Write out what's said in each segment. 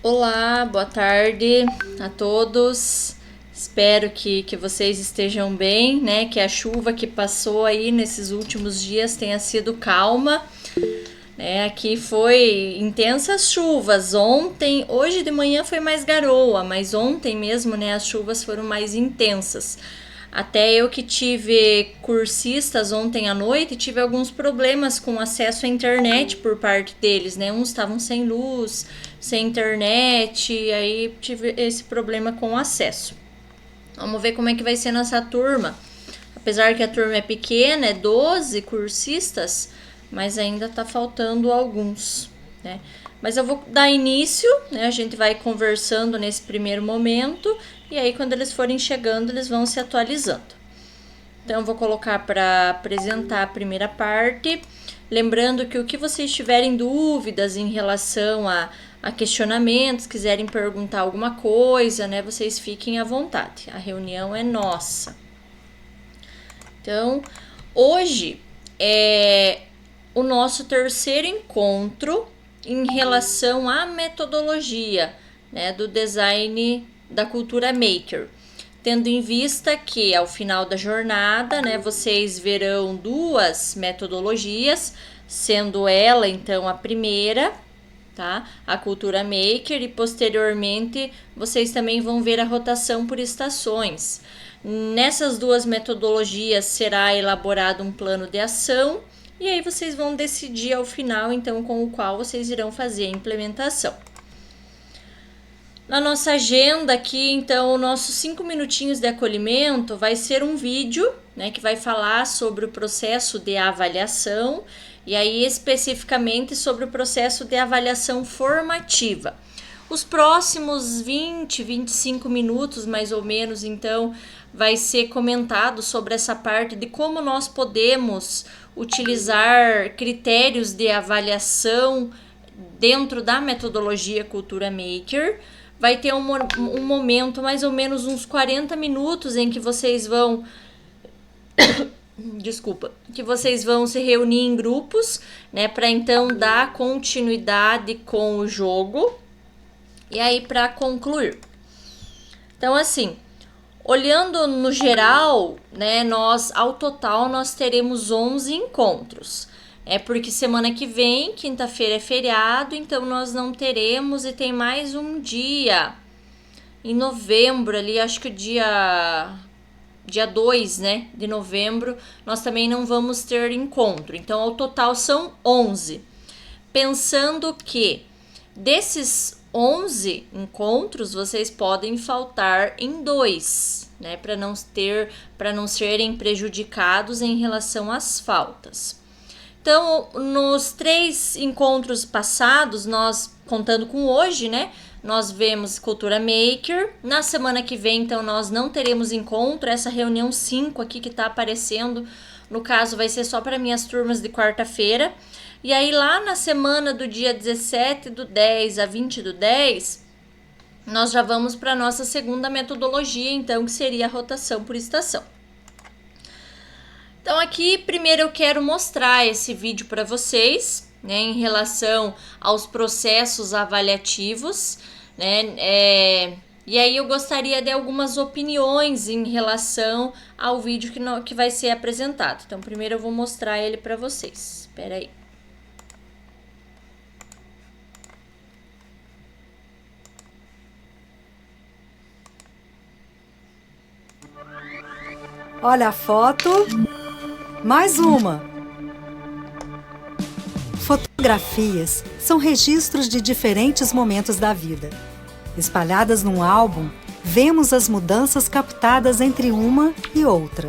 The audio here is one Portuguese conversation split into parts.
Olá, boa tarde a todos. Espero que vocês estejam bem, né? Que a chuva que passou aí nesses últimos dias tenha sido calma, né? Aqui foi intensas chuvas. Hoje de manhã foi mais garoa, mas ontem mesmo, né? As chuvas foram mais intensas. Até eu que tive cursistas ontem à noite, tive alguns problemas com acesso à internet por parte deles, né? Uns estavam sem luz, sem internet, e aí tive esse problema com o acesso. Vamos ver como é que vai ser nessa turma. Apesar que a turma é pequena, é 12 cursistas, mas ainda tá faltando alguns, né? Mas eu vou dar início, né? A gente vai conversando nesse primeiro momento e aí quando eles forem chegando, eles vão se atualizando. Então eu vou colocar para apresentar a primeira parte, lembrando que o que vocês tiverem dúvidas em relação a questionamentos, quiserem perguntar alguma coisa, né? Vocês fiquem à vontade. A reunião é nossa. Então, hoje é o nosso terceiro encontro em relação à metodologia, né, do design da cultura maker. Tendo em vista que ao final da jornada, né, vocês verão duas metodologias, sendo ela então a primeira, tá? A cultura maker, e posteriormente vocês também vão ver a rotação por estações. Nessas duas metodologias será elaborado um plano de ação e aí vocês vão decidir ao final, então, com o qual vocês irão fazer a implementação. Na nossa agenda aqui, então, nossos 5 minutinhos de acolhimento vai ser um vídeo, né, que vai falar sobre o processo de avaliação e aí especificamente sobre o processo de avaliação formativa. Os próximos 20, 25 minutos, mais ou menos, então, vai ser comentado sobre essa parte de como nós podemos utilizar critérios de avaliação dentro da metodologia Cultura Maker. Vai ter um momento, mais ou menos uns 40 minutos, em que vocês vão... que vocês vão se reunir em grupos, né, para então dar continuidade com o jogo. E aí, para concluir. Então, assim, olhando no geral, né, ao total, nós teremos 11 encontros. É porque semana que vem, quinta-feira é feriado, então nós não teremos, e tem mais um dia em novembro ali, acho que o dia 2, né, de novembro, nós também não vamos ter encontro. Então, ao total são 11. Pensando que desses 11 encontros, vocês podem faltar em 2, né, para não serem prejudicados em relação às faltas. Então, nos 3 encontros passados, nós, contando com hoje, né, nós vemos Cultura Maker. Na semana que vem, então, nós não teremos encontro. Essa reunião 5 aqui que está aparecendo, no caso, vai ser só para minhas turmas de quarta-feira. E aí, lá na semana do dia 17 do 10 a 20 do 10, nós já vamos para a nossa segunda metodologia, então, que seria a rotação por estação. Então, aqui, primeiro eu quero mostrar esse vídeo para vocês, né, em relação aos processos avaliativos, né, e aí eu gostaria de algumas opiniões em relação ao vídeo que vai ser apresentado. Então, primeiro eu vou mostrar ele para vocês. Espera aí. Olha a foto. Mais uma. Fotografias são registros de diferentes momentos da vida. Espalhadas num álbum, vemos as mudanças captadas entre uma e outra.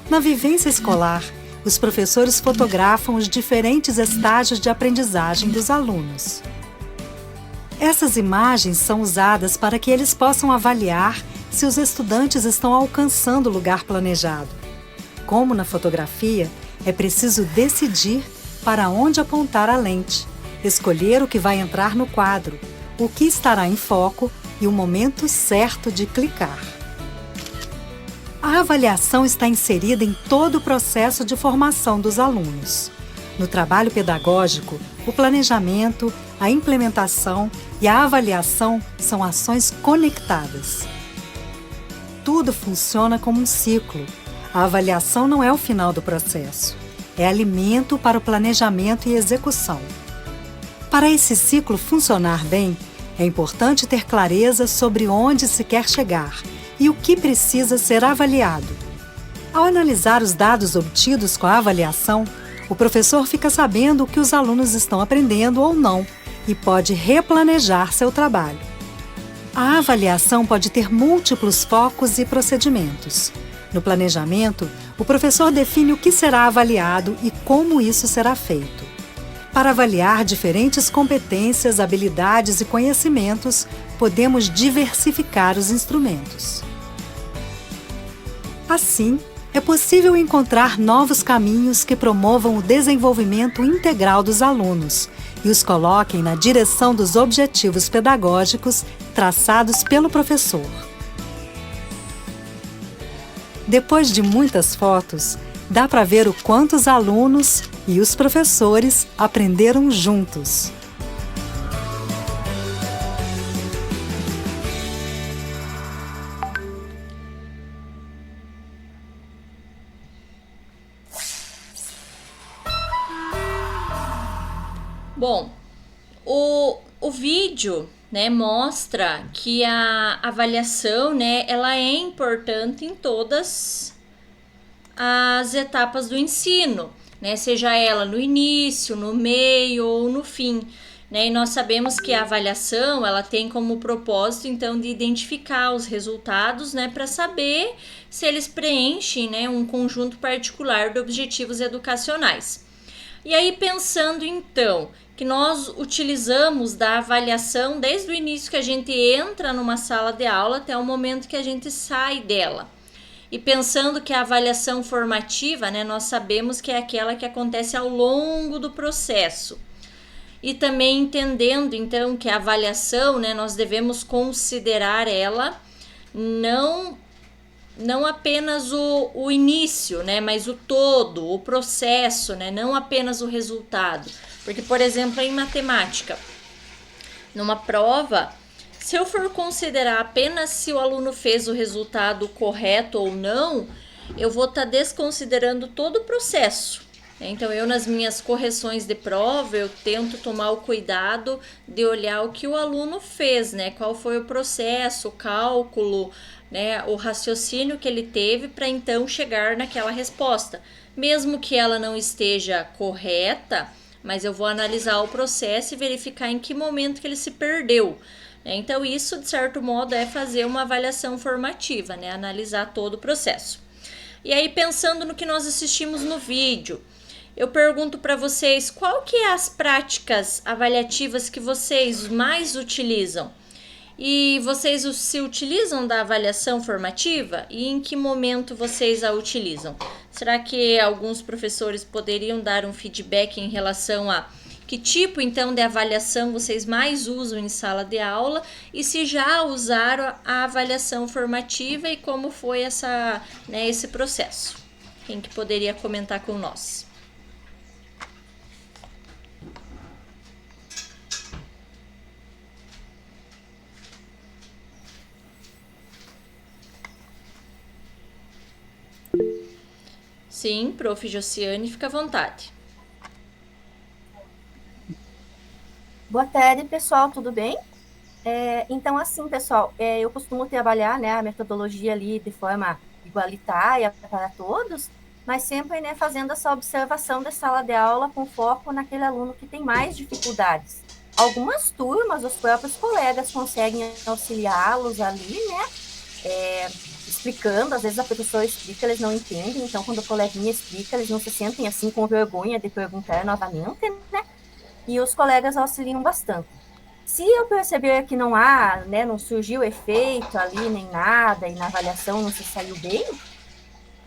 Na vivência escolar, os professores fotografam os diferentes estágios de aprendizagem dos alunos. Essas imagens são usadas para que eles possam avaliar se os estudantes estão alcançando o lugar planejado. Como na fotografia, é preciso decidir para onde apontar a lente, escolher o que vai entrar no quadro, o que estará em foco e o momento certo de clicar. A avaliação está inserida em todo o processo de formação dos alunos. No trabalho pedagógico, o planejamento, a implementação e a avaliação são ações conectadas. Tudo funciona como um ciclo. A avaliação não é o final do processo, é alimento para o planejamento e execução. Para esse ciclo funcionar bem, é importante ter clareza sobre onde se quer chegar e o que precisa ser avaliado. Ao analisar os dados obtidos com a avaliação, o professor fica sabendo o que os alunos estão aprendendo ou não e pode replanejar seu trabalho. A avaliação pode ter múltiplos focos e procedimentos. No planejamento, o professor define o que será avaliado e como isso será feito. Para avaliar diferentes competências, habilidades e conhecimentos, podemos diversificar os instrumentos. Assim, é possível encontrar novos caminhos que promovam o desenvolvimento integral dos alunos e os coloquem na direção dos objetivos pedagógicos traçados pelo professor. Depois de muitas fotos, dá para ver o quanto os alunos e os professores aprenderam juntos. Bom, o vídeo, né, mostra que a avaliação, né, ela é importante em todas as etapas do ensino, né, seja ela no início, no meio ou no fim, né, e nós sabemos que a avaliação, ela tem como propósito, então, de identificar os resultados, né, para saber se eles preenchem, né, um conjunto particular de objetivos educacionais. E aí, pensando então que nós utilizamos da avaliação desde o início que a gente entra numa sala de aula até o momento que a gente sai dela. E pensando que a avaliação formativa, né, nós sabemos que é aquela que acontece ao longo do processo. E também entendendo então que a avaliação, né, nós devemos considerar ela não apenas o início, né, mas o todo, o processo, né, não apenas o resultado. Porque, por exemplo, em matemática, numa prova, se eu for considerar apenas se o aluno fez o resultado correto ou não, eu vou estar desconsiderando todo o processo. Então, eu nas minhas correções de prova, eu tento tomar o cuidado de olhar o que o aluno fez, né? Qual foi o processo, o cálculo, né? O raciocínio que ele teve para então chegar naquela resposta. Mesmo que ela não esteja correta, mas eu vou analisar o processo e verificar em que momento que ele se perdeu. Então, isso, de certo modo, é fazer uma avaliação formativa, né? Analisar todo o processo. E aí, pensando no que nós assistimos no vídeo, eu pergunto para vocês qual que é as práticas avaliativas que vocês mais utilizam? E vocês se utilizam da avaliação formativa? E em que momento vocês a utilizam? Será que alguns professores poderiam dar um feedback em relação a que tipo, então, de avaliação vocês mais usam em sala de aula? E se já usaram a avaliação formativa e como foi esse processo? Quem que poderia comentar com nós? Sim, prof. Josiane, fica à vontade. Boa tarde, pessoal, tudo bem? Então, assim, pessoal, eu costumo trabalhar, né, a metodologia ali de forma igualitária para todos, mas sempre, né, fazendo essa observação da sala de aula com foco naquele aluno que tem mais dificuldades. Algumas turmas, os próprios colegas conseguem auxiliá-los ali, né, explicando, às vezes a professora explica, eles não entendem, então quando o coleguinha explica, eles não se sentem assim com vergonha de perguntar novamente, né? E os colegas auxiliam bastante. Se eu perceber que não há, né, não surgiu efeito ali, nem nada, e na avaliação não se saiu bem,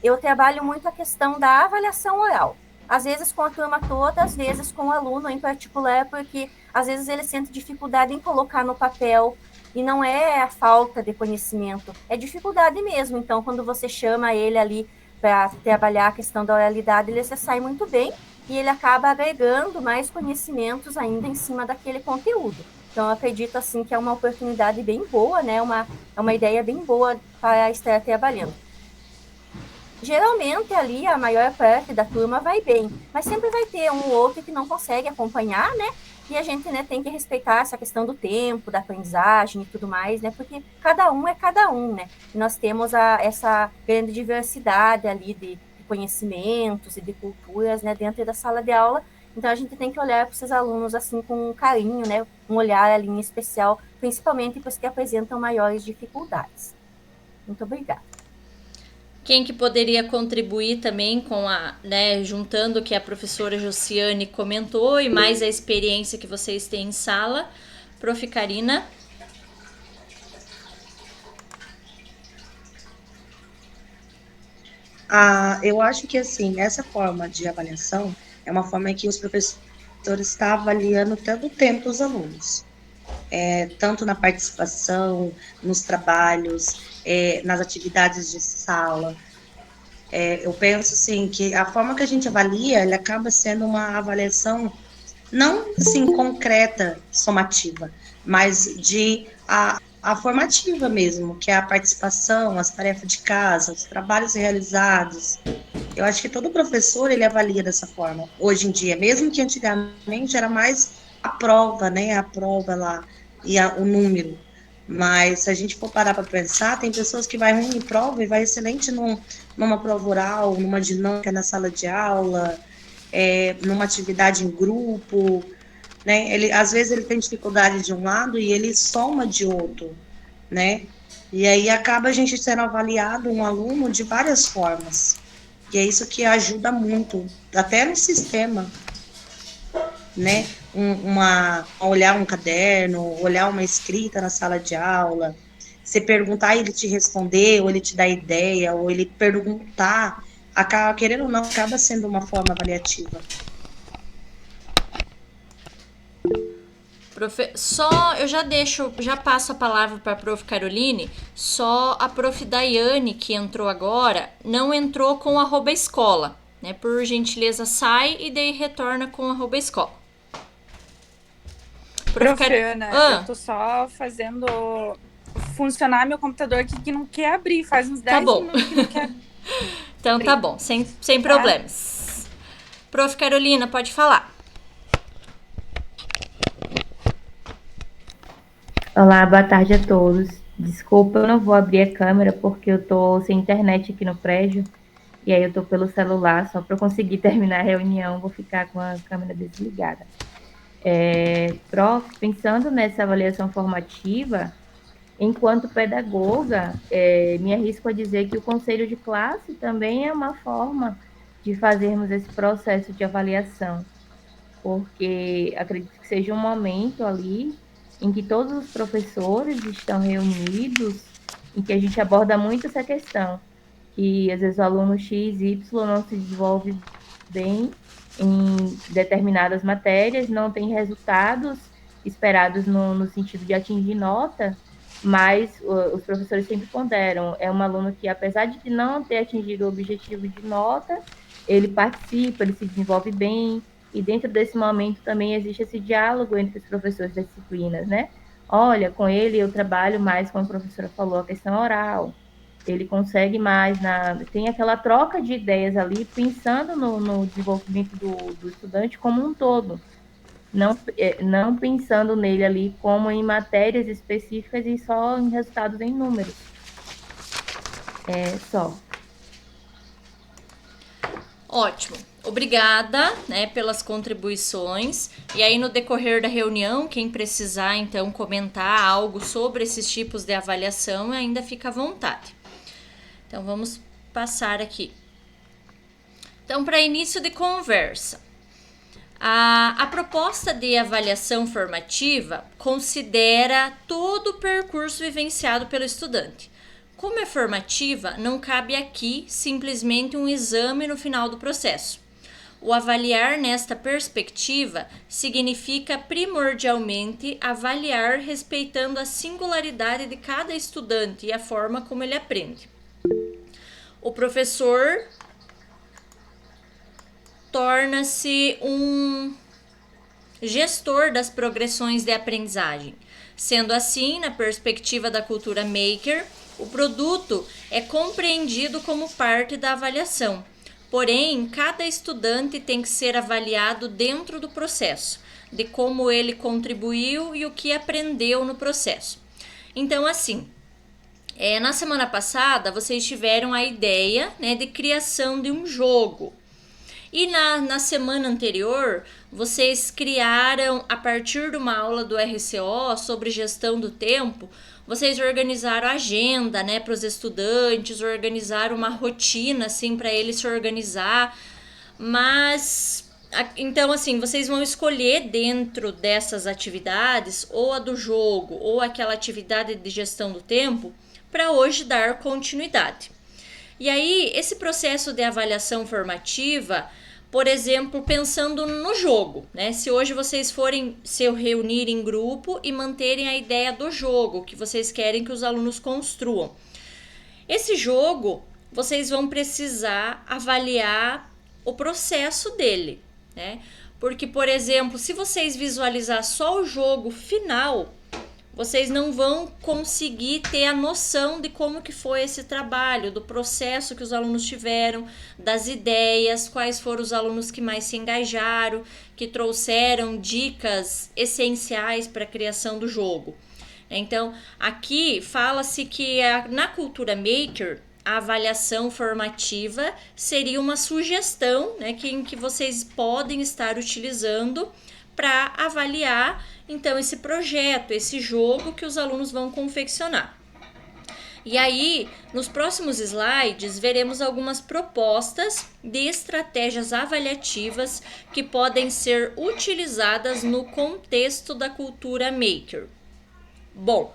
eu trabalho muito a questão da avaliação oral. Às vezes com a turma toda, às vezes com o aluno em particular, porque às vezes ele sente dificuldade em colocar no papel, e não é a falta de conhecimento, é dificuldade mesmo. Então, quando você chama ele ali para trabalhar a questão da oralidade, ele se sai muito bem, e ele acaba agregando mais conhecimentos ainda em cima daquele conteúdo. Então, eu acredito, assim, que é uma oportunidade bem boa, né? É uma ideia bem boa para estar trabalhando. Geralmente, ali, a maior parte da turma vai bem, mas sempre vai ter um ou outro que não consegue acompanhar, né? E a gente, né, tem que respeitar essa questão do tempo, da aprendizagem e tudo mais, né? Porque cada um é cada um, né? E nós temos essa grande diversidade ali de conhecimentos e de culturas, né, dentro da sala de aula. Então, a gente tem que olhar para esses alunos, assim, com carinho, né? Um olhar ali em especial, principalmente para os que apresentam maiores dificuldades. Muito obrigada. Quem que poderia contribuir também com né, juntando o que a professora Josiane comentou e mais a experiência que vocês têm em sala, Prof. Karina? Eu acho que, assim, essa forma de avaliação é uma forma em que os professores estão avaliando tanto o tempo dos alunos, tanto na participação, nos trabalhos, nas atividades de sala. Eu penso, assim, que a forma que a gente avalia, ela acaba sendo uma avaliação não, assim, concreta, somativa, mas a formativa mesmo, que é a participação, as tarefas de casa, os trabalhos realizados. Eu acho que todo professor, ele avalia dessa forma, hoje em dia, mesmo que antigamente era mais a prova, né, a prova lá, e o número. Mas se a gente for parar para pensar, tem pessoas que vai ruim em prova e vai excelente numa prova oral, numa dinâmica na sala de aula, numa atividade em grupo, né? Às vezes ele tem dificuldade de um lado e ele soma de outro, né? E aí acaba a gente sendo avaliado um aluno de várias formas. E é isso que ajuda muito, até no sistema, né? Olhar um caderno, olhar uma escrita na sala de aula, você perguntar, ele te responder, ou ele te dá ideia, ou ele perguntar, querendo ou não, acaba sendo uma forma avaliativa. Eu já passo a palavra para a Prof. Caroline, só a Prof. Daiane, que entrou agora, não entrou com @escola, né? Por gentileza, sai e daí retorna com @escola. Prof. Ana, eu tô só fazendo funcionar meu computador aqui que não quer abrir, faz uns 10 minutos que não quer abrir. Então tá bom, sem problemas. Prof. Carolina, pode falar. Olá, boa tarde a todos. Desculpa, eu não vou abrir a câmera porque eu tô sem internet aqui no prédio e aí eu tô pelo celular, só para conseguir terminar a reunião, vou ficar com a câmera desligada. Prof, pensando nessa avaliação formativa, enquanto pedagoga, me arrisco a dizer que o conselho de classe também é uma forma de fazermos esse processo de avaliação, porque acredito que seja um momento ali em que todos os professores estão reunidos, em que a gente aborda muito essa questão, que às vezes o aluno X, Y não se desenvolve bem em determinadas matérias, não tem resultados esperados no sentido de atingir nota, mas os professores sempre ponderam, é um aluno que, apesar de não ter atingido o objetivo de nota, ele participa, ele se desenvolve bem, e dentro desse momento também existe esse diálogo entre os professores das disciplinas, né? Olha, com ele eu trabalho mais, como a professora falou, a questão oral. Ele consegue mais, tem aquela troca de ideias ali, pensando no desenvolvimento do estudante como um todo. Não pensando nele ali como em matérias específicas e só em resultados em números. Só. Ótimo. Obrigada, né, pelas contribuições. E aí, no decorrer da reunião, quem precisar, então, comentar algo sobre esses tipos de avaliação, ainda fica à vontade. Então, vamos passar aqui. Então, para início de conversa, a proposta de avaliação formativa considera todo o percurso vivenciado pelo estudante. Como é formativa, não cabe aqui simplesmente um exame no final do processo. O avaliar nesta perspectiva significa primordialmente avaliar respeitando a singularidade de cada estudante e a forma como ele aprende. O professor torna-se um gestor das progressões de aprendizagem. Sendo assim, na perspectiva da cultura maker, o produto é compreendido como parte da avaliação. Porém, cada estudante tem que ser avaliado dentro do processo, de como ele contribuiu e o que aprendeu no processo. Então, assim, na semana passada, vocês tiveram a ideia, né, de criação de um jogo. E na semana anterior, vocês criaram, a partir de uma aula do RCO sobre gestão do tempo, vocês organizaram a agenda, né, para os estudantes, organizaram uma rotina, assim, para eles se organizar. Mas, então, assim, vocês vão escolher dentro dessas atividades, ou a do jogo, ou aquela atividade de gestão do tempo, para hoje dar continuidade. E aí, esse processo de avaliação formativa, por exemplo, pensando no jogo, né? Se hoje vocês forem se reunir em grupo e manterem a ideia do jogo que vocês querem que os alunos construam. Esse jogo, vocês vão precisar avaliar o processo dele, né? Porque, por exemplo, se vocês visualizar só o jogo final, vocês não vão conseguir ter a noção de como que foi esse trabalho, do processo que os alunos tiveram, das ideias, quais foram os alunos que mais se engajaram, que trouxeram dicas essenciais para a criação do jogo. Então, aqui fala-se que na cultura maker, a avaliação formativa seria uma sugestão, né, que vocês podem estar utilizando para avaliar, então, esse projeto, esse jogo que os alunos vão confeccionar. E aí, nos próximos slides, veremos algumas propostas de estratégias avaliativas que podem ser utilizadas no contexto da cultura maker. Bom,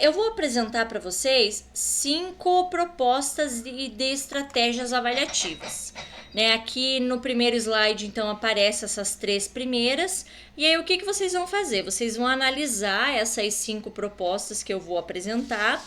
eu vou apresentar para vocês 5 propostas de estratégias avaliativas. Né, aqui no primeiro slide, então, aparecem essas 3 primeiras. E aí, o que vocês vão fazer? Vocês vão analisar essas 5 propostas que eu vou apresentar.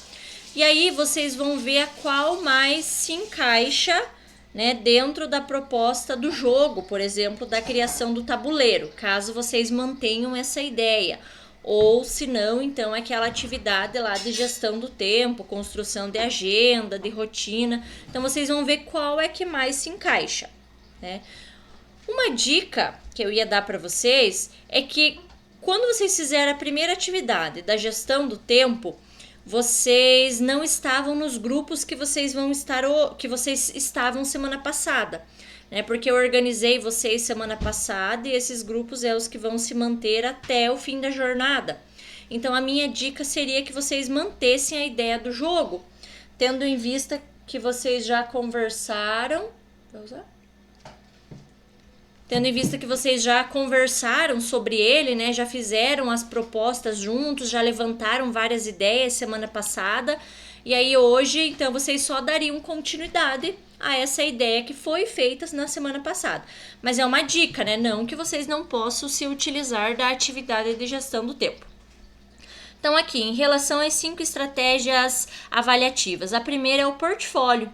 E aí, vocês vão ver a qual mais se encaixa, né, dentro da proposta do jogo, por exemplo, da criação do tabuleiro, caso vocês mantenham essa ideia. Ou, se não, então, aquela atividade lá de gestão do tempo, construção de agenda, de rotina. Então, vocês vão ver qual é que mais se encaixa, né? Uma dica que eu ia dar para vocês é que quando vocês fizerem a primeira atividade da gestão do tempo, vocês não estavam nos grupos que vocês estavam semana passada. Porque eu organizei vocês semana passada e esses grupos é os que vão se manter até o fim da jornada. Então, a minha dica seria que vocês mantessem a ideia do jogo, tendo em vista que vocês já conversaram... Tendo em vista que vocês já conversaram sobre ele, né? Já fizeram as propostas juntos, já levantaram várias ideias semana passada. E aí hoje, então, vocês só dariam continuidade a essa ideia que foi feita na semana passada. Mas é uma dica, né? Não que vocês não possam se utilizar da atividade de gestão do tempo. Então, aqui, em relação às 5 estratégias avaliativas. A primeira é o portfólio.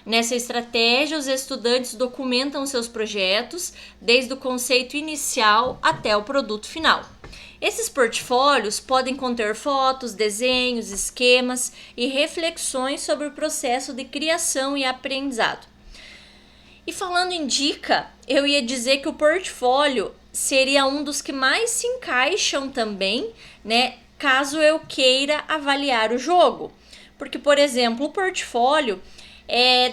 Nessa estratégia, os estudantes documentam seus projetos, desde o conceito inicial até o produto final. Esses portfólios podem conter fotos, desenhos, esquemas e reflexões sobre o processo de criação e aprendizado. E falando em dica, eu ia dizer que o portfólio seria um dos que mais se encaixam também, né, caso eu queira avaliar o jogo. Porque, por exemplo, o portfólio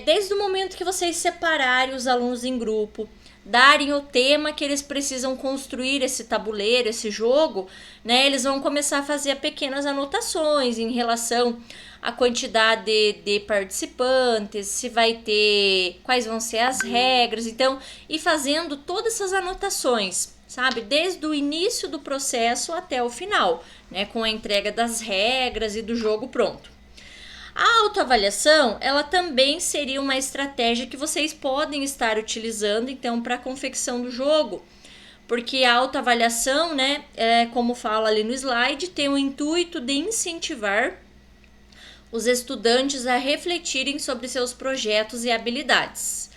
desde o momento que vocês separarem os alunos em grupo, darem o tema que eles precisam construir esse tabuleiro, esse jogo, né? Eles vão começar a fazer pequenas anotações em relação à quantidade de participantes, se vai ter, quais vão ser as regras, então, e fazendo todas essas anotações, sabe? Desde o início do processo até o final, né? Com a entrega das regras e do jogo pronto. A autoavaliação, ela também seria uma estratégia que vocês podem estar utilizando, então, para a confecção do jogo. Porque a autoavaliação, né, como fala ali no slide, tem o intuito de incentivar os estudantes a refletirem sobre seus projetos e habilidades.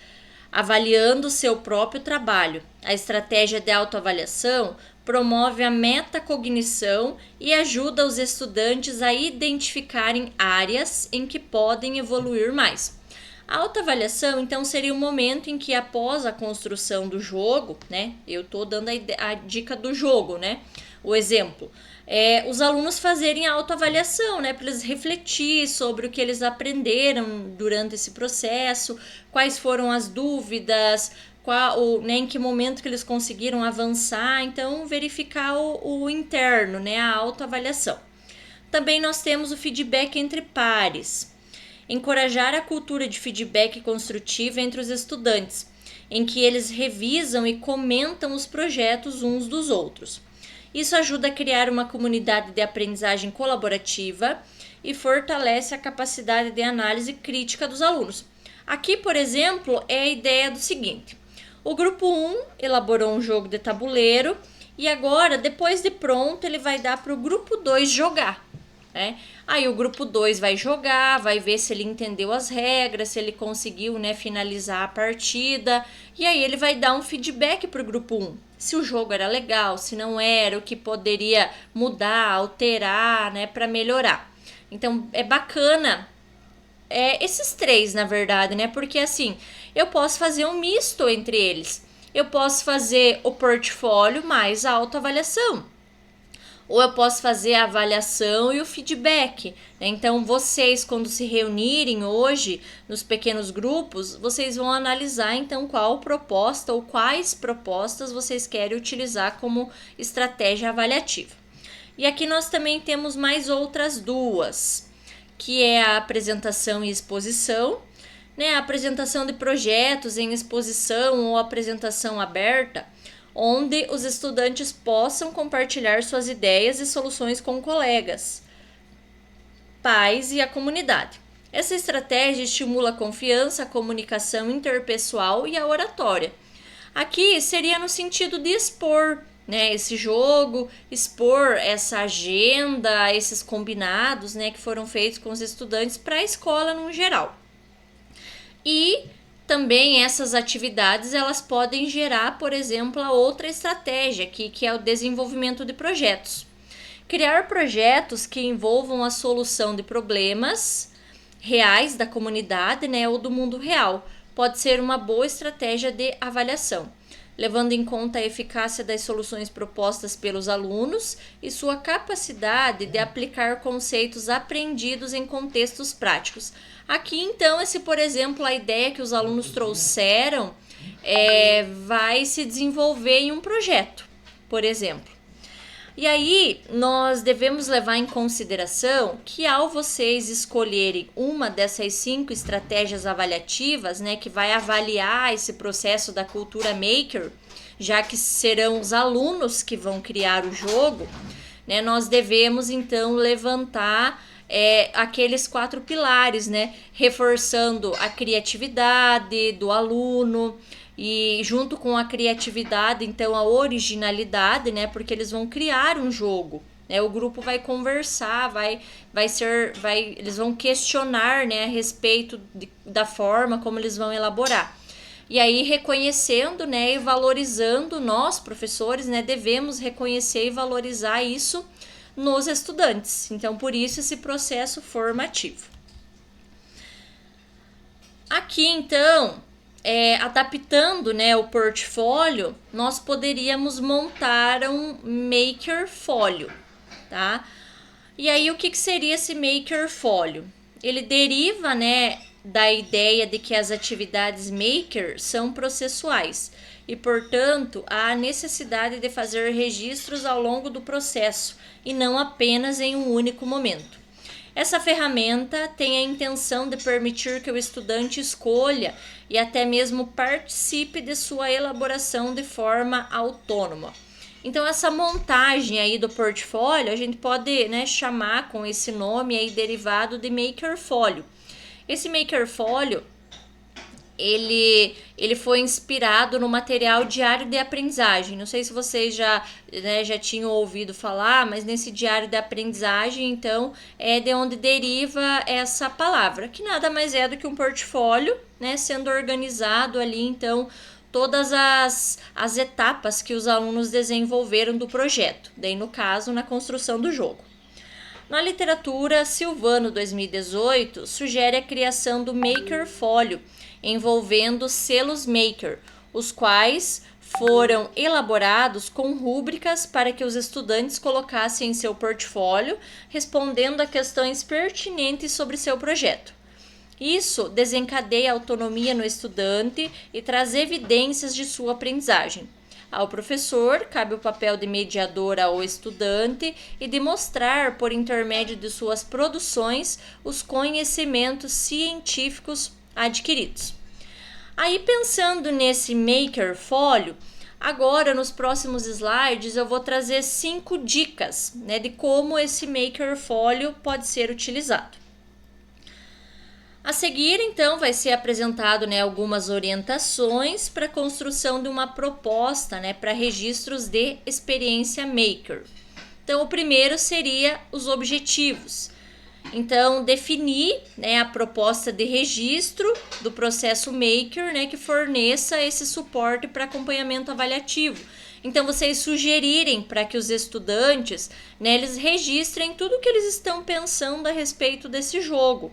avaliando o seu próprio trabalho. A estratégia de autoavaliação promove a metacognição e ajuda os estudantes a identificarem áreas em que podem evoluir mais. A autoavaliação, então, seria o momento em que, após a construção do jogo, né? Eu estou dando a dica do jogo, né? O exemplo. Os alunos fazerem a autoavaliação, né? Para eles refletir sobre o que eles aprenderam durante esse processo, quais foram as dúvidas, em que momento que eles conseguiram avançar. Então, verificar o interno, né? A autoavaliação. Também nós temos o feedback entre pares. Encorajar a cultura de feedback construtivo entre os estudantes, em que eles revisam e comentam os projetos uns dos outros. Isso ajuda a criar uma comunidade de aprendizagem colaborativa e fortalece a capacidade de análise crítica dos alunos. Aqui, por exemplo, é a ideia do seguinte: o grupo 1 elaborou um jogo de tabuleiro e agora, depois de pronto, ele vai dar para o grupo 2 jogar. Aí o grupo 2 vai jogar, vai ver se ele entendeu as regras, se ele conseguiu, né, finalizar a partida. E aí ele vai dar um feedback para o grupo 1. Se o jogo era legal, se não era, o que poderia mudar, alterar, né, para melhorar. Então é bacana esses três, na verdade, né? Porque assim, eu posso fazer um misto entre eles. Eu posso fazer o portfólio mais a autoavaliação. Ou eu posso fazer a avaliação e o feedback. Então, vocês, quando se reunirem hoje nos pequenos grupos, vocês vão analisar, então, qual proposta ou quais propostas vocês querem utilizar como estratégia avaliativa. E aqui nós também temos mais outras duas, que é a apresentação e exposição, né? A apresentação de projetos em exposição ou apresentação aberta, onde os estudantes possam compartilhar suas ideias e soluções com colegas, pais e a comunidade. Essa estratégia estimula a confiança, a comunicação interpessoal e a oratória. Aqui seria no sentido de expor, né, esse jogo, expor essa agenda, esses combinados, né, que foram feitos com os estudantes para a escola no geral. E também essas atividades elas podem gerar, por exemplo, a outra estratégia que é o desenvolvimento de projetos. Criar projetos que envolvam a solução de problemas reais da comunidade, né, ou do mundo real, pode ser uma boa estratégia de avaliação, levando em conta a eficácia das soluções propostas pelos alunos e sua capacidade de aplicar conceitos aprendidos em contextos práticos. Aqui, então, por exemplo, a ideia que os alunos trouxeram vai se desenvolver em um projeto, por exemplo. E aí, nós devemos levar em consideração que ao vocês escolherem uma dessas 5 estratégias avaliativas, né, que vai avaliar esse processo da cultura maker, já que serão os alunos que vão criar o jogo, né, nós devemos, então, levantar aqueles 4 pilares, né, reforçando a criatividade do aluno, e junto com a criatividade, então, a originalidade, né? Porque eles vão criar um jogo, né? O grupo vai conversar, eles vão questionar, né, a respeito da forma como eles vão elaborar. E aí, reconhecendo, né, e valorizando, nós, professores, né, devemos reconhecer e valorizar isso nos estudantes. Então, por isso, esse processo formativo. Aqui, então, adaptando, né, o portfólio, nós poderíamos montar um makerfólio, tá? E aí, o que seria esse makerfólio? Ele deriva, né, da ideia de que as atividades maker são processuais e, portanto, há a necessidade de fazer registros ao longo do processo e não apenas em um único momento. Essa ferramenta tem a intenção de permitir que o estudante escolha e até mesmo participe de sua elaboração de forma autônoma. Então, essa montagem aí do portfólio, a gente pode, né, chamar com esse nome aí derivado de makerfólio. Esse makerfólio, ele foi inspirado no material Diário de Aprendizagem. Não sei se vocês já tinham ouvido falar, mas nesse Diário de Aprendizagem, então, é de onde deriva essa palavra, que nada mais é do que um portfólio, né, sendo organizado ali, então, todas as etapas que os alunos desenvolveram do projeto, daí no caso, na construção do jogo. Na literatura, Silvano 2018 sugere a criação do Maker Folio, envolvendo selos Maker, os quais foram elaborados com rúbricas para que os estudantes colocassem em seu portfólio, respondendo a questões pertinentes sobre seu projeto. Isso desencadeia a autonomia no estudante e traz evidências de sua aprendizagem. Ao professor, cabe o papel de mediador ao estudante e de mostrar, por intermédio de suas produções, os conhecimentos científicos adquiridos. Aí, pensando nesse Maker Folio, agora nos próximos slides eu vou trazer 5 dicas, né, de como esse Maker Folio pode ser utilizado. A seguir, então, vai ser apresentado, né, algumas orientações para a construção de uma proposta, né, para registros de experiência Maker. Então, o primeiro seria os objetivos. Então, definir, né, a proposta de registro do processo Maker, né, que forneça esse suporte para acompanhamento avaliativo. Então, vocês sugerirem para que os estudantes, né, eles registrem tudo o que eles estão pensando a respeito desse jogo.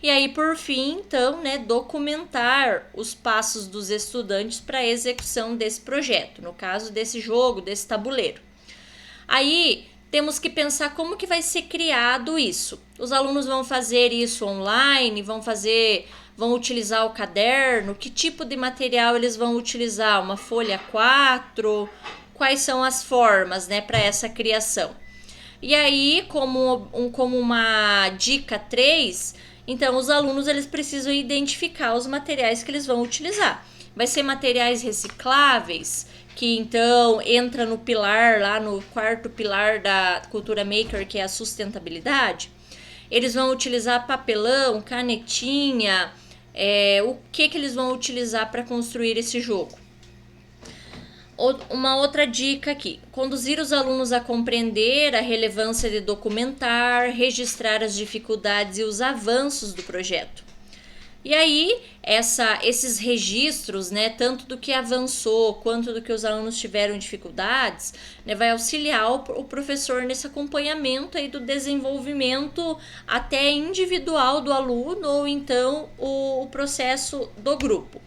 E aí, por fim, então, né, documentar os passos dos estudantes para a execução desse projeto, no caso desse jogo, desse tabuleiro. Aí, temos que pensar como que vai ser criado isso. Os alunos vão fazer isso online, vão utilizar o caderno, que tipo de material eles vão utilizar? Uma folha 4? Quais são as formas, né, para essa criação? E aí, como uma dica 3, então os alunos eles precisam identificar os materiais que eles vão utilizar. Vai ser materiais recicláveis, que então entra no pilar, lá no 4º pilar da cultura maker, que é a sustentabilidade. Eles vão utilizar papelão, canetinha, o que eles vão utilizar para construir esse jogo. Uma outra dica aqui, conduzir os alunos a compreender a relevância de documentar, registrar as dificuldades e os avanços do projeto. E aí, esses registros, né, tanto do que avançou quanto do que os alunos tiveram dificuldades, né, vai auxiliar o professor nesse acompanhamento aí do desenvolvimento até individual do aluno ou então o processo do grupo.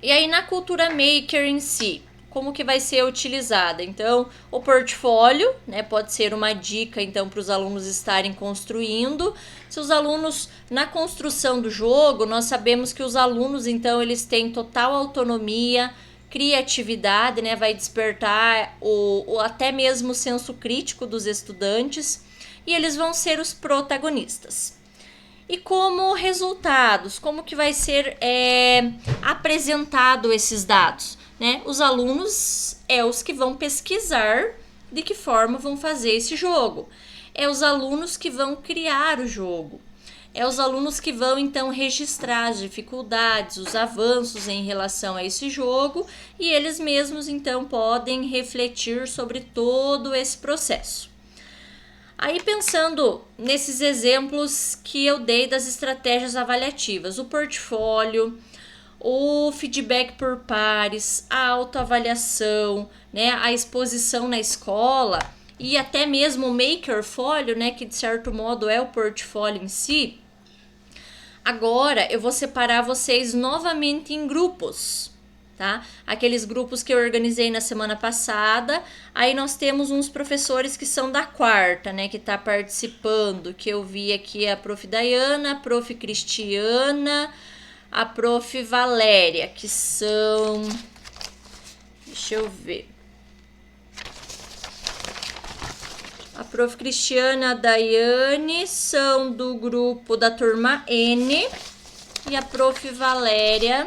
E aí, na cultura maker em si, como que vai ser utilizada? Então, o portfólio, né, pode ser uma dica, então, para os alunos estarem construindo. Se os alunos, na construção do jogo, nós sabemos que os alunos, então, eles têm total autonomia, criatividade, né, vai despertar até mesmo o senso crítico dos estudantes, e eles vão ser os protagonistas. E como resultados, como que vai ser apresentado esses dados, né? Os alunos os que vão pesquisar de que forma vão fazer esse jogo. Os alunos que vão criar o jogo. Os alunos que vão, então, registrar as dificuldades, os avanços em relação a esse jogo, e eles mesmos, então, podem refletir sobre todo esse processo. Aí, pensando nesses exemplos que eu dei das estratégias avaliativas, o portfólio, o feedback por pares, a autoavaliação, né, a exposição na escola e até mesmo o Maker Folio, né, que de certo modo é o portfólio em si. Agora eu vou separar vocês novamente em grupos. Tá? Aqueles grupos que eu organizei na semana passada, aí nós temos uns professores que são da 4ª, né, que tá participando, que eu vi aqui a prof. Dayana, a prof. Cristiana, a prof. Valéria, que são, deixa eu ver, a prof. Cristiana e a Daiane são do grupo da turma N e a prof. Valéria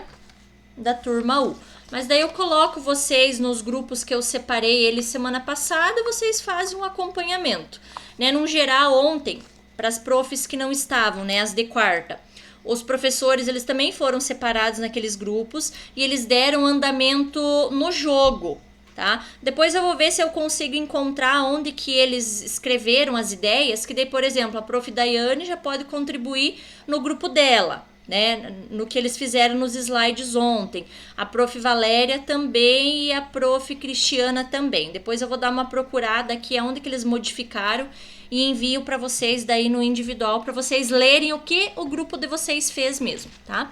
da turma U. Mas daí eu coloco vocês nos grupos que eu separei eles semana passada e vocês fazem um acompanhamento, né? No geral, ontem, para as profs que não estavam, né, as de 4ª, os professores, eles também foram separados naqueles grupos e eles deram andamento no jogo, tá? Depois eu vou ver se eu consigo encontrar onde que eles escreveram as ideias, que daí, por exemplo, a prof. Daiane já pode contribuir no grupo dela, né? No que eles fizeram nos slides ontem. A prof. Valéria também e a prof. Cristiana também. Depois eu vou dar uma procurada aqui aonde que eles modificaram e envio para vocês daí no individual, para vocês lerem o que o grupo de vocês fez mesmo, tá?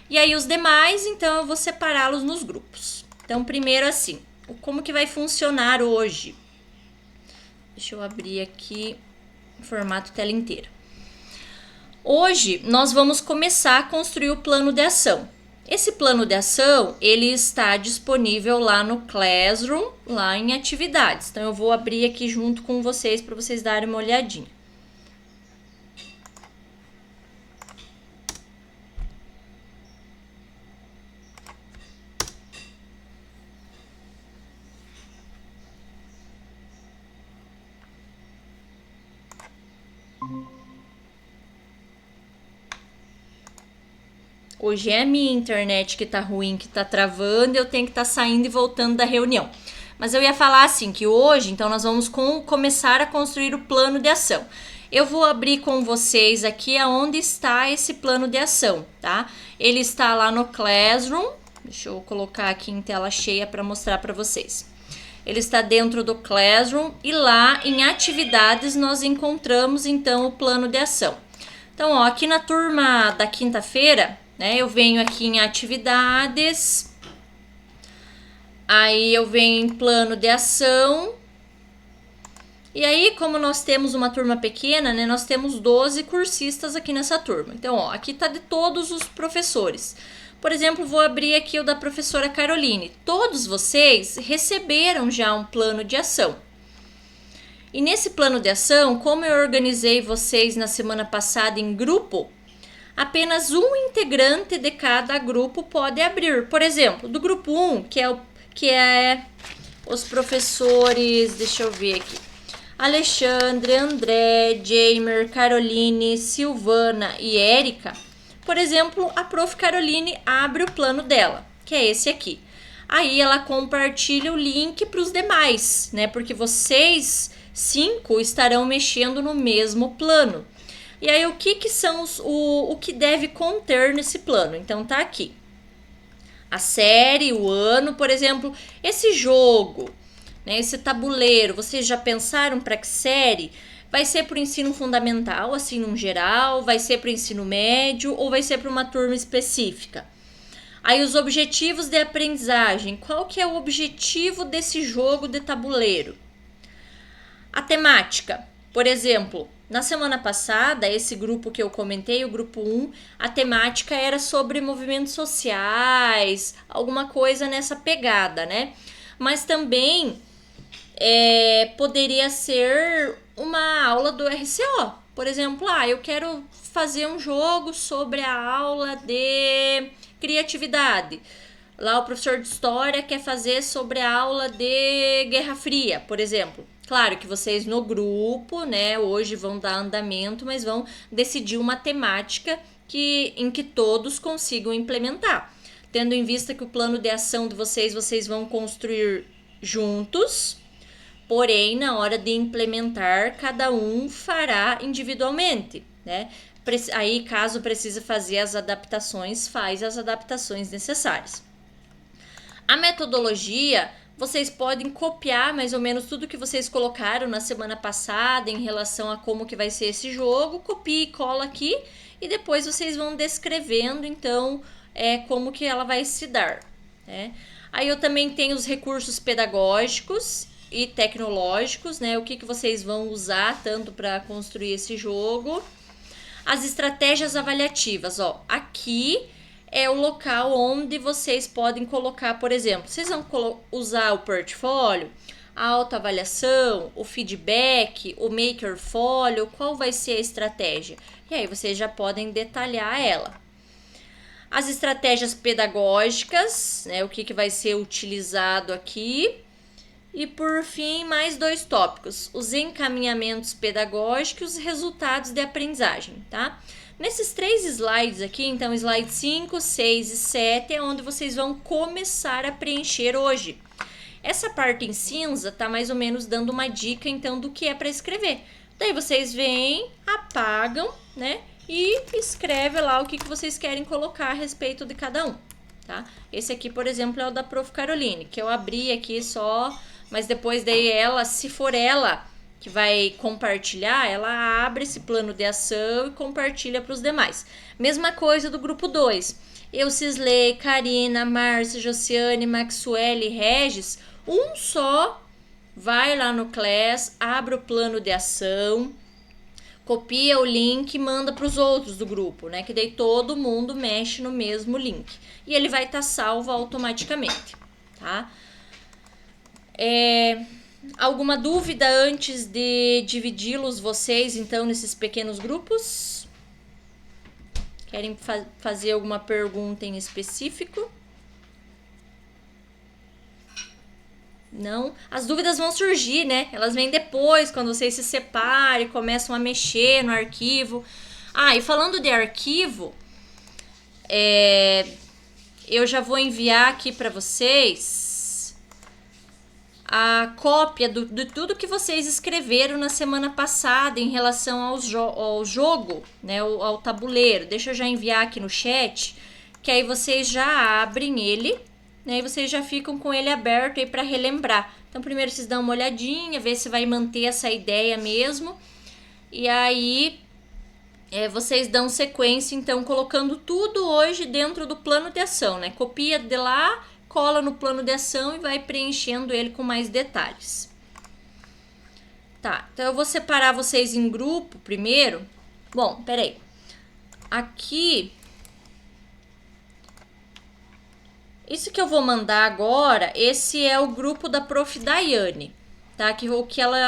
E aí os demais, então, eu vou separá-los nos grupos. Então, primeiro assim, como que vai funcionar hoje? Deixa eu abrir aqui o formato tela inteira. Hoje, nós vamos começar a construir o plano de ação. Esse plano de ação, ele está disponível lá no Classroom, lá em atividades. Então, eu vou abrir aqui junto com vocês para vocês darem uma olhadinha. Hoje é a minha internet que tá ruim, que tá travando, eu tenho que estar saindo e voltando da reunião. Mas eu ia falar assim, que hoje, então, nós vamos começar a construir o plano de ação. Eu vou abrir com vocês aqui aonde está esse plano de ação, tá? Ele está lá no Classroom, deixa eu colocar aqui em tela cheia para mostrar para vocês. Ele está dentro do Classroom e lá em atividades nós encontramos, então, o plano de ação. Então, ó, aqui na turma da quinta-feira, né, eu venho aqui em atividades, aí eu venho em plano de ação, e aí como nós temos uma turma pequena, né, nós temos 12 cursistas aqui nessa turma. Então, ó, aqui tá de todos os professores. Por exemplo, vou abrir aqui o da professora Caroline. Todos vocês receberam já um plano de ação. E nesse plano de ação, como eu organizei vocês na semana passada em grupo, apenas um integrante de cada grupo pode abrir. Por exemplo, do grupo 1, que é os professores, deixa eu ver aqui, Alexandre, André, Jamer, Caroline, Silvana e Érica. Por exemplo, a prof. Caroline abre o plano dela, que é esse aqui. Aí ela compartilha o link para os demais, né? Porque vocês 5 estarão mexendo no mesmo plano. E aí, o que são o que deve conter nesse plano? Então, tá aqui. A série, o ano, por exemplo, esse jogo, né, esse tabuleiro, vocês já pensaram para que série? Vai ser para o ensino fundamental, assim, no geral? Vai ser para o ensino médio ou vai ser para uma turma específica? Aí, os objetivos de aprendizagem. Qual que é o objetivo desse jogo de tabuleiro? A temática. Por exemplo, na semana passada, esse grupo que eu comentei, o grupo 1, a temática era sobre movimentos sociais, alguma coisa nessa pegada, né? Mas também poderia ser uma aula do RCO. Por exemplo, eu quero fazer um jogo sobre a aula de criatividade. Lá o professor de história quer fazer sobre a aula de Guerra Fria, por exemplo. Claro que vocês no grupo, né, hoje vão dar andamento, mas vão decidir uma temática em que todos consigam implementar. Tendo em vista que o plano de ação de vocês vão construir juntos, porém, na hora de implementar, cada um fará individualmente, né? Aí, caso precise fazer as adaptações, faz as adaptações necessárias. A metodologia, vocês podem copiar mais ou menos tudo que vocês colocaram na semana passada em relação a como que vai ser esse jogo, copia e cola aqui e depois vocês vão descrevendo, então, como que ela vai se dar, né? Aí eu também tenho os recursos pedagógicos e tecnológicos, né? O que vocês vão usar tanto para construir esse jogo. As estratégias avaliativas, ó, aqui é o local onde vocês podem colocar, por exemplo, vocês vão usar o portfólio, a autoavaliação, o feedback, o makerfólio, qual vai ser a estratégia? E aí vocês já podem detalhar ela. As estratégias pedagógicas, né, o que vai ser utilizado aqui. E por fim, mais 2 tópicos, os encaminhamentos pedagógicos e os resultados de aprendizagem, tá? Nesses 3 slides aqui, então slide 5, 6 e 7 é onde vocês vão começar a preencher hoje. Essa parte em cinza tá mais ou menos dando uma dica então do que é para escrever. Daí vocês vêm, apagam, né? E escreve lá o que vocês querem colocar a respeito de cada um, tá? Esse aqui, por exemplo, é o da Prof. Caroline, que eu abri aqui só, mas depois daí ela, se for ela que vai compartilhar, ela abre esse plano de ação e compartilha para os demais. Mesma coisa do grupo 2. Eu, Cisley, Karina, Márcia, Josiane, Maxwell e Regis, um só vai lá no Class, abre o plano de ação, copia o link e manda para os outros do grupo, né? Que daí todo mundo mexe no mesmo link. E ele vai estar salvo automaticamente, tá? Alguma dúvida antes de dividi-los vocês, então, nesses pequenos grupos? Querem fazer alguma pergunta em específico? Não? As dúvidas vão surgir, né? Elas vêm depois, quando vocês se separam e começam a mexer no arquivo. E falando de arquivo, eu já vou enviar aqui para vocês a cópia de tudo que vocês escreveram na semana passada em relação ao jogo, né? Ao tabuleiro. Deixa eu já enviar aqui no chat, que aí vocês já abrem ele, né, e vocês já ficam com ele aberto aí para relembrar. Então, primeiro vocês dão uma olhadinha, ver se vai manter essa ideia mesmo. E aí, vocês dão sequência, então, colocando tudo hoje dentro do plano de ação, né? Copia de lá, cola no plano de ação e vai preenchendo ele com mais detalhes. Tá, então eu vou separar vocês em grupo primeiro. Bom, peraí. Aqui... Isso que eu vou mandar agora, esse é o grupo da Prof. Daiane, tá?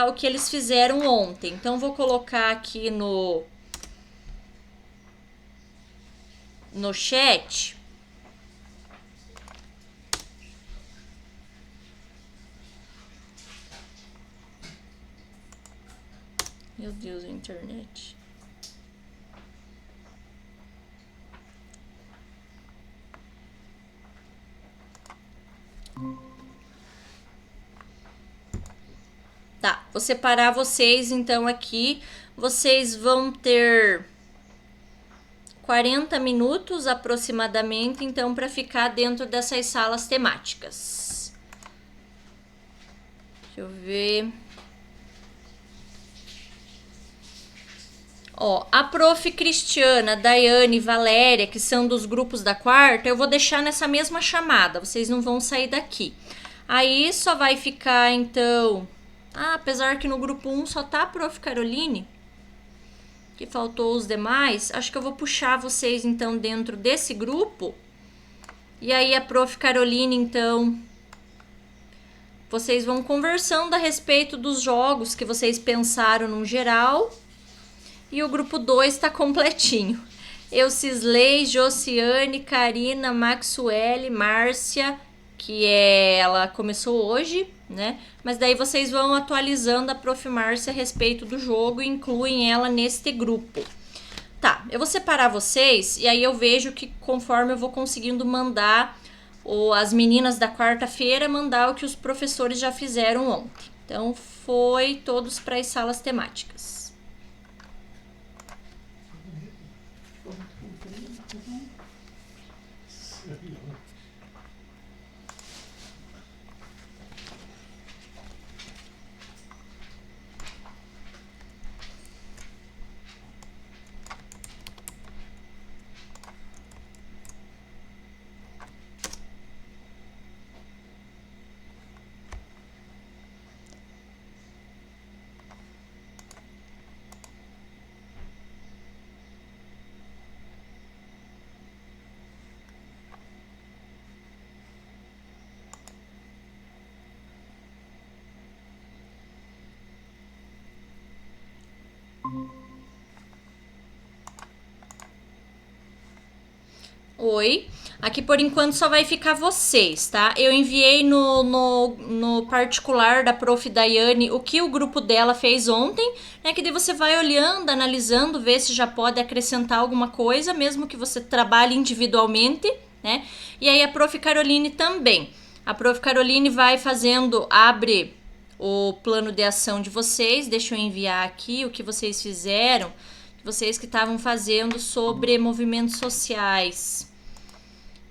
O que eles fizeram ontem. Então, vou colocar aqui no chat. Meu Deus, a internet. Tá, vou separar vocês então aqui. Vocês vão ter 40 minutos aproximadamente, então, para ficar dentro dessas salas temáticas. Deixa eu ver. A Prof. Cristiana, Daiane e Valéria, que são dos grupos da quarta, eu vou deixar nessa mesma chamada, vocês não vão sair daqui. Aí só vai ficar, então... apesar que no grupo 1 só tá a Prof. Caroline, que faltou os demais, acho que eu vou puxar vocês, então, dentro desse grupo. E aí a Prof. Caroline, então... Vocês vão conversando a respeito dos jogos que vocês pensaram no geral... E o grupo 2 tá completinho. Eu, Cisley, Josiane, Karina, Maxwell, Márcia, que ela começou hoje, né? Mas daí vocês vão atualizando a Prof. Márcia a respeito do jogo e incluem ela neste grupo. Tá, eu vou separar vocês e aí eu vejo que conforme eu vou conseguindo mandar as meninas da quarta-feira, mandar o que os professores já fizeram ontem. Então, foi todos para as salas temáticas. Oi, Aqui por enquanto só vai ficar vocês, tá? Eu enviei no particular da Prof. Daiane o que o grupo dela fez ontem, né? Que daí você vai olhando, analisando, ver se já pode acrescentar alguma coisa, mesmo que você trabalhe individualmente, né? E aí a Prof. Caroline também. A Prof. Caroline vai fazendo, abre o plano de ação de vocês. Deixa eu enviar aqui o que vocês fizeram, vocês que estavam fazendo sobre movimentos sociais.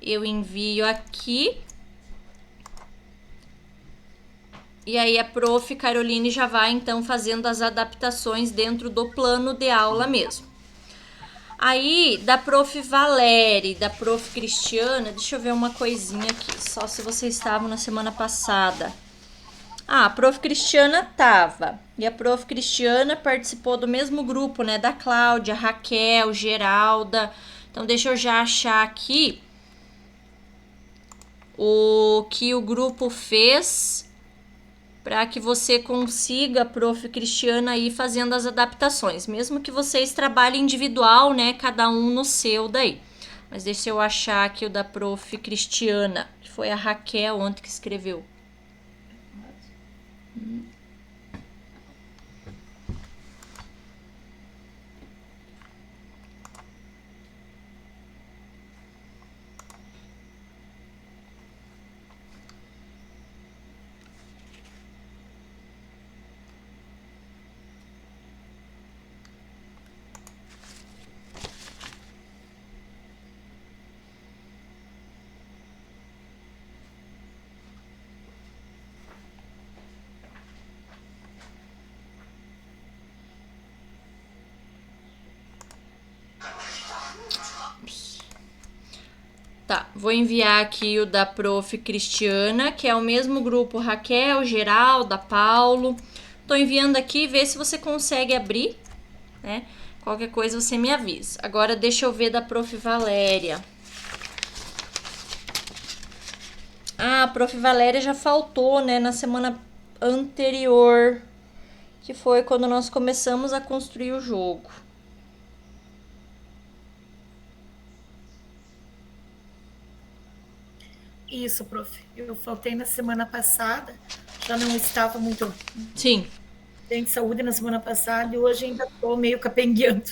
Eu envio aqui. E aí a Prof. Caroline já vai então fazendo as adaptações dentro do plano de aula mesmo. Aí da Prof. Valéria, da Prof. Cristiana, deixa eu ver uma coisinha aqui, só se vocês estavam na semana passada. A Prof. Cristiana tava. E a Prof. Cristiana participou do mesmo grupo, né? Da Cláudia, Raquel, Geralda. Então deixa eu já achar aqui o que o grupo fez para que você consiga, Prof. Cristiana, ir fazendo as adaptações, mesmo que vocês trabalhem individual, né, cada um no seu daí. Mas deixa eu achar aqui o da Prof. Cristiana, que foi a Raquel ontem que escreveu. Tá, vou enviar aqui o da Prof. Cristiana, que é o mesmo grupo Raquel, Geralda, Paulo. Tô enviando aqui, vê se você consegue abrir, né? Qualquer coisa você me avisa. Agora deixa eu ver da Prof. Valéria. A Prof. Valéria já faltou, né, na semana anterior, que foi quando nós começamos a construir o jogo. Isso, prof. Eu faltei na semana passada, já não estava muito Sim. bem de saúde na semana passada e hoje ainda estou meio capengueando.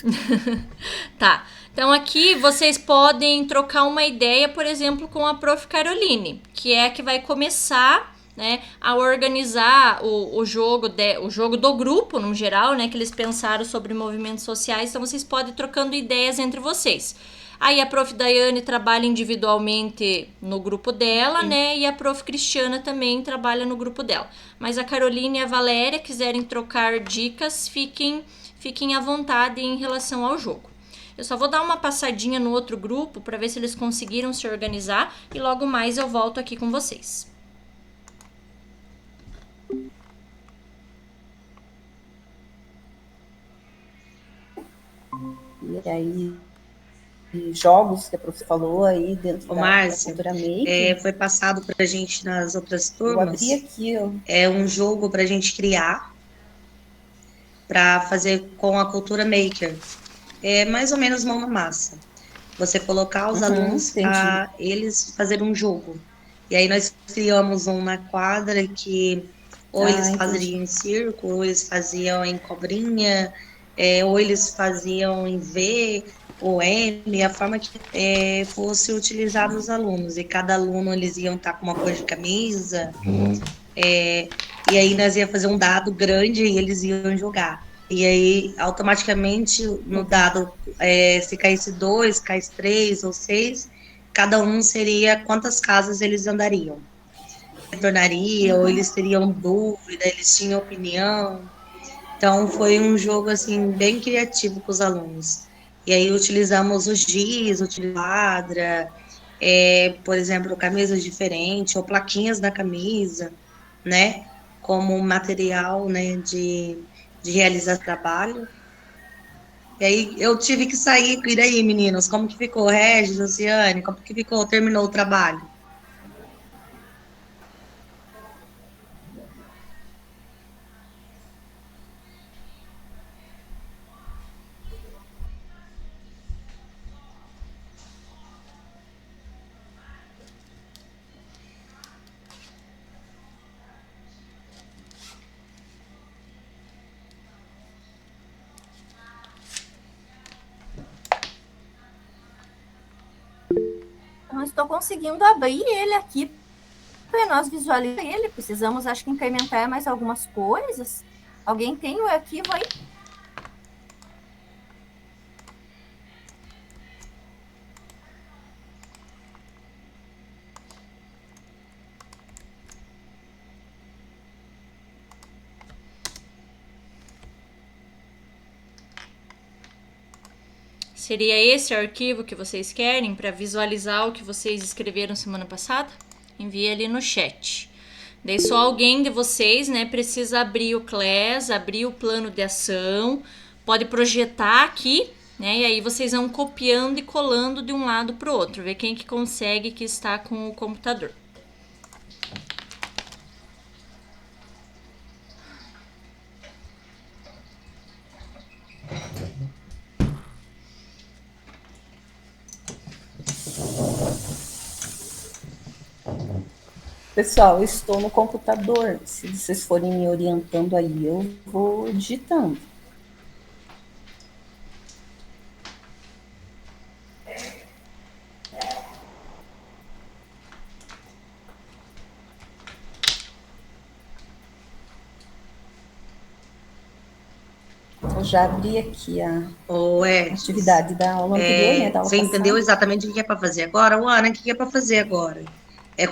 Tá. Então aqui vocês podem trocar uma ideia, por exemplo, com a Prof. Caroline, que é a que vai começar, né, a organizar o jogo do grupo, no geral, né, que eles pensaram sobre movimentos sociais. Então vocês podem ir trocando ideias entre vocês. Aí a Prof. Daiane trabalha individualmente no grupo dela, né? E a Prof. Cristiana também trabalha no grupo dela. Mas a Caroline e a Valéria quiserem trocar dicas, fiquem à vontade em relação ao jogo. Eu só vou dar uma passadinha no outro grupo para ver se eles conseguiram se organizar e logo mais eu volto aqui com vocês. E aí, jogos que a professora falou aí dentro da cultura maker. Foi passado para a gente nas outras turmas. Eu abri aqui, ó. É um jogo para a gente criar, para fazer com a cultura maker. É mais ou menos mão na massa. Você colocar os alunos para eles fazerem um jogo. E aí nós criamos uma quadra que ou eles faziam em círculo, ou eles faziam em cobrinha, ou eles faziam em V ou M, a forma que fosse utilizado os alunos. E cada aluno eles iam estar com uma cor de camisa. E aí nós ia fazer um dado grande e eles iam jogar. E aí, automaticamente, no dado, se caísse 2, caísse 3 ou 6, cada um seria quantas casas eles andariam. Retornaria, ou eles teriam dúvida, eles tinham opinião. Então, foi um jogo, assim, bem criativo com os alunos. E aí, utilizamos os giz, quadra, por exemplo, camisas diferentes, ou plaquinhas na camisa, né? Como material, né, de realizar trabalho. E aí eu tive que sair. E aí, meninos, como que ficou? Regis, Luciane, como que ficou? Terminou o trabalho? não estou conseguindo abrir ele aqui para nós visualizar ele. Precisamos, acho que, incrementar mais algumas coisas. Alguém tem o arquivo aí? Seria esse arquivo que vocês querem para visualizar o que vocês escreveram semana passada? Envie ali no chat. Daí só alguém de vocês, né, precisa abrir o CLES, abrir o plano de ação, pode projetar aqui, né, e aí vocês vão copiando e colando de um lado para o outro, ver quem que consegue que está com o computador. Pessoal, eu estou no computador. Se vocês forem me orientando aí, eu vou digitando. Eu já abri aqui a atividade da aula anterior, né? Da aula você passada. entendeu exatamente o que é para fazer agora? Ana, o que é para fazer agora? É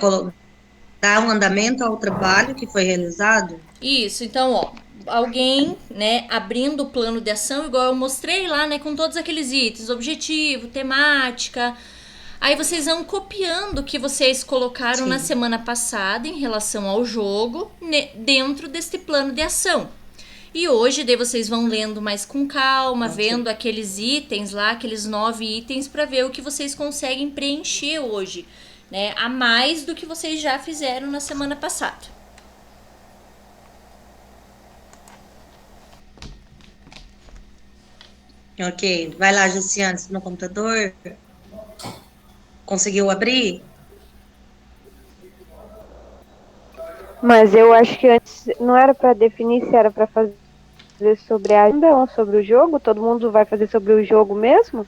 dar um andamento ao trabalho que foi realizado? Isso, então, ó, alguém, né, abrindo o plano de ação, igual eu mostrei lá, né, com todos aqueles itens, objetivo, temática. Aí vocês vão copiando o que vocês colocaram na semana passada em relação ao jogo, né, dentro deste plano de ação. E hoje daí vocês vão lendo mais com calma, vendo aqueles itens lá, aqueles 9 itens, para ver o que vocês conseguem preencher hoje, né, a mais do que vocês já fizeram na semana passada. Ok, vai lá, Jussiane, no computador. Conseguiu abrir? Mas eu acho que antes não era para definir se era para fazer sobre a agenda ou sobre o jogo. Todo mundo vai fazer sobre o jogo mesmo?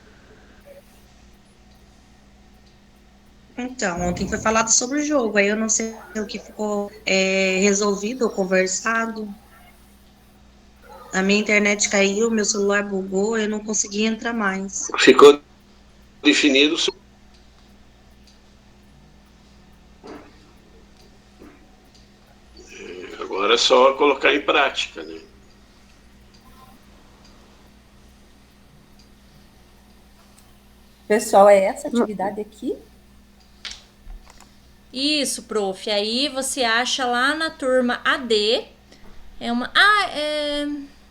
Então, ontem foi falado sobre o jogo, aí eu não sei o que ficou resolvido ou conversado. A minha internet caiu, meu celular bugou, eu não consegui entrar mais. Ficou definido. Agora é só colocar em prática, né? Pessoal, é essa atividade aqui? Isso, prof. Aí você acha lá na turma AD. É uma.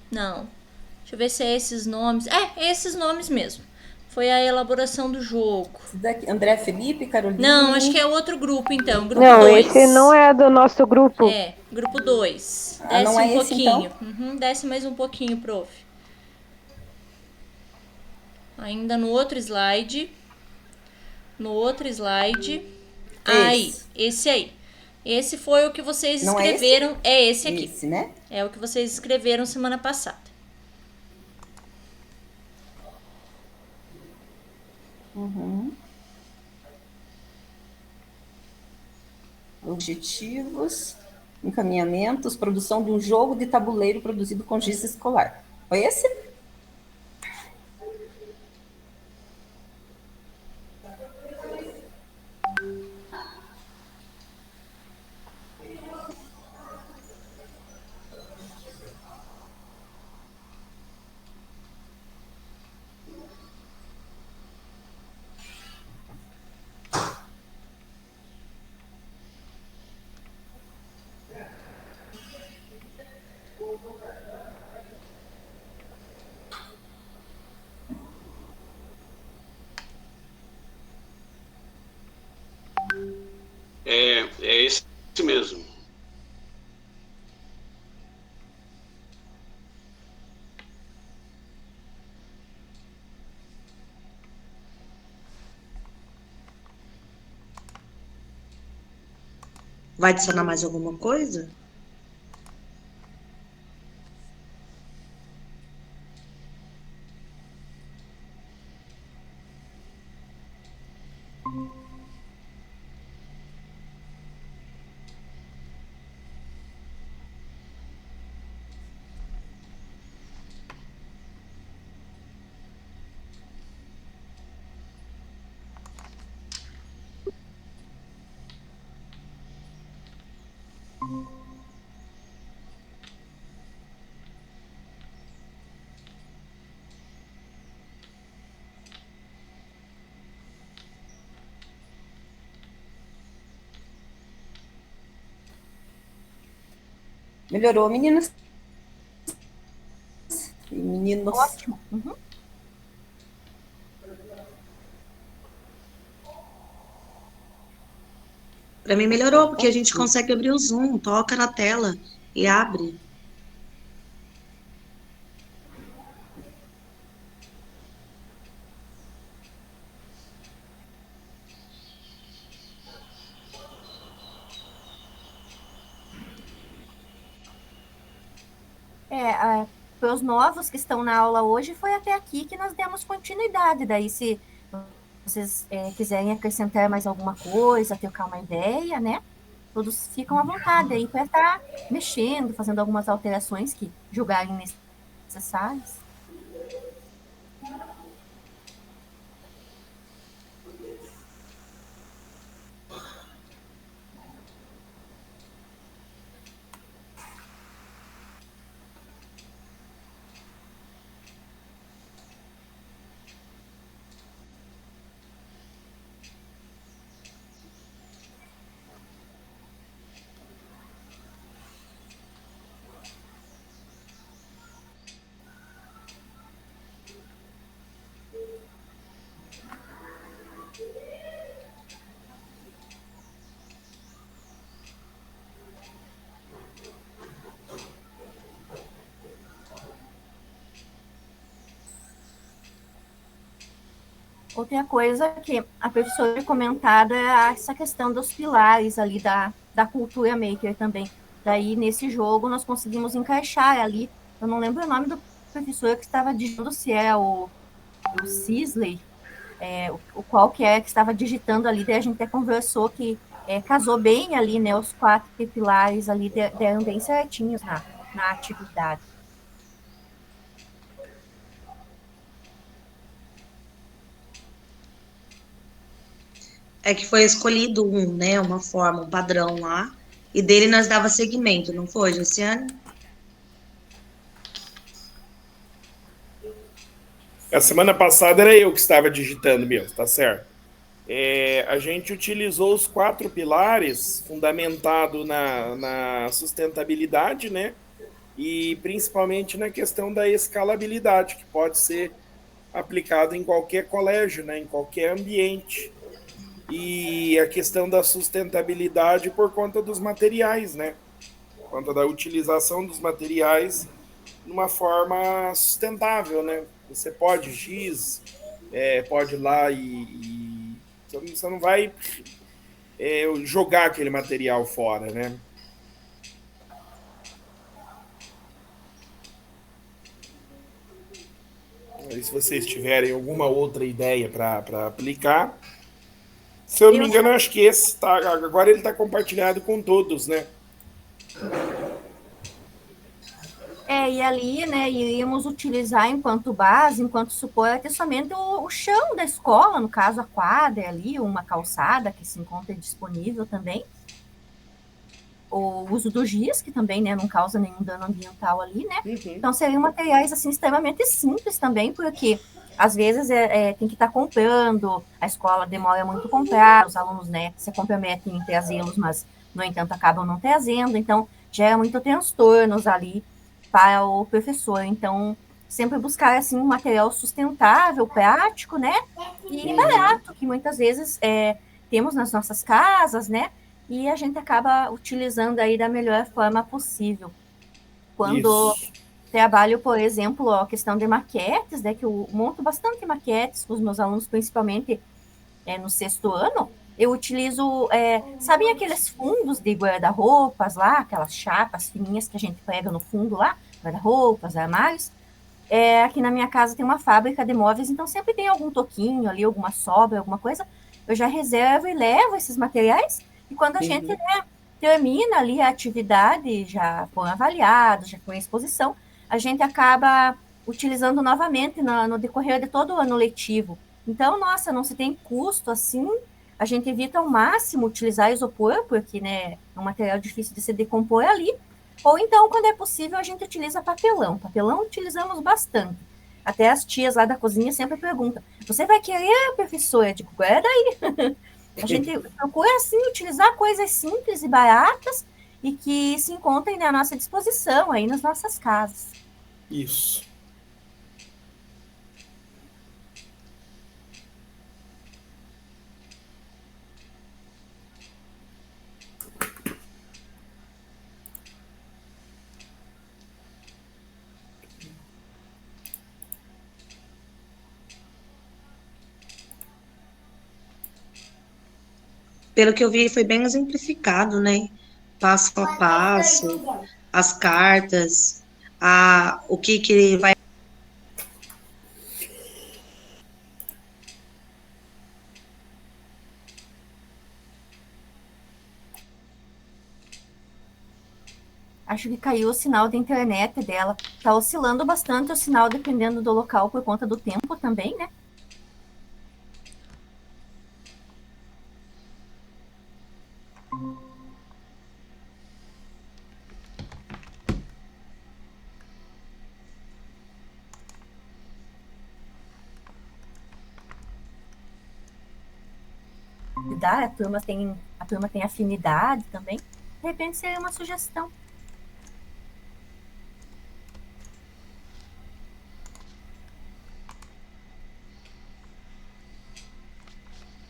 Não. Deixa eu ver se é esses nomes. Esses nomes mesmo. Foi a elaboração do jogo. Daqui, André Felipe, Carolina. Não, acho que é outro grupo então. Grupo não, 2. Esse não é do nosso grupo. É, grupo 2. Desce não é um esse, pouquinho. então? Desce mais um pouquinho, prof. Ainda no outro slide. No outro slide. Aí, esse aí. Esse foi o que vocês escreveram. É esse aqui. Esse, né? É o que vocês escreveram semana passada. Objetivos, encaminhamentos, produção de um jogo de tabuleiro produzido com giz escolar. Foi esse? É esse mesmo. Vai adicionar mais alguma coisa? Melhorou, meninas? E meninos. Ótimo. Uhum. Para mim melhorou, porque a gente consegue abrir o Zoom, toca na tela e abre. Para os novos que estão na aula hoje, foi até aqui que nós demos continuidade. Daí, se vocês quiserem acrescentar mais alguma coisa, trocar uma ideia, né? Todos ficam à vontade aí para estar mexendo, fazendo algumas alterações que julgarem necessárias. Outra coisa que a professora comentada é essa questão dos pilares ali da cultura maker também. Daí, nesse jogo, nós conseguimos encaixar ali, eu não lembro o nome do professor que estava digitando, se é o Sisley, o qual que estava digitando ali, daí a gente até conversou que casou bem ali, né, os 4 pilares ali deram bem certinhos na atividade. É que foi escolhido né, uma forma, um padrão lá, e dele nós dava seguimento, não foi, Josiane? A semana passada era eu que estava digitando mesmo, tá certo? A gente utilizou os 4 pilares, fundamentado na sustentabilidade, né? E principalmente na questão da escalabilidade, que pode ser aplicado em qualquer colégio, né? Em qualquer ambiente. E a questão da sustentabilidade por conta dos materiais, né? Por conta da utilização dos materiais de uma forma sustentável, né? Você pode pode ir lá e você não vai jogar aquele material fora, né? E se vocês tiverem alguma outra ideia para aplicar, se eu não me engano, acho que esse agora ele está compartilhado com todos, né? E ali, né, iríamos utilizar enquanto base, enquanto suporte, somente o chão da escola, no caso a quadra ali, uma calçada que se encontra disponível também. O uso do giz, que também, né, não causa nenhum dano ambiental ali, né? Uhum. Então, seriam materiais, assim, extremamente simples também, porque às vezes tem que estar comprando, a escola demora muito a comprar, os alunos, né, se comprometem em trazê-los, mas, no entanto, acabam não trazendo, então, gera muito transtornos ali para o professor. Então, sempre buscar, assim, um material sustentável, prático, né, e barato, que muitas vezes temos nas nossas casas, né, e a gente acaba utilizando aí da melhor forma possível. Quando trabalho, por exemplo, a questão de maquetes, né, que eu monto bastante maquetes com os meus alunos, principalmente no 6º ano, eu utilizo, sabem aqueles fundos de guarda-roupas lá, aquelas chapas fininhas que a gente pega no fundo lá, guarda-roupas, armários? Aqui na minha casa tem uma fábrica de móveis, então sempre tem algum toquinho ali, alguma sobra, alguma coisa, eu já reservo e levo esses materiais, e quando a gente, né, termina ali a atividade, já foram avaliados, já foi a exposição, a gente acaba utilizando novamente no decorrer de todo o ano letivo. Então, nossa, não se tem custo assim, a gente evita ao máximo utilizar isopor, porque, né, é um material difícil de se decompor ali, ou então, quando é possível, a gente utiliza papelão. Papelão utilizamos bastante. Até as tias lá da cozinha sempre perguntam, você vai querer, professora? Eu digo, guarda aí. A gente procura, assim, utilizar coisas simples e baratas e que se encontrem, né, à nossa disposição aí nas nossas casas. Isso. Pelo que eu vi, foi bem exemplificado, né? Passo a passo, as cartas, o que vai. Acho que caiu o sinal da internet dela. Tá oscilando bastante o sinal, dependendo do local, por conta do tempo também, né? A turma tem afinidade também. De repente seria uma sugestão.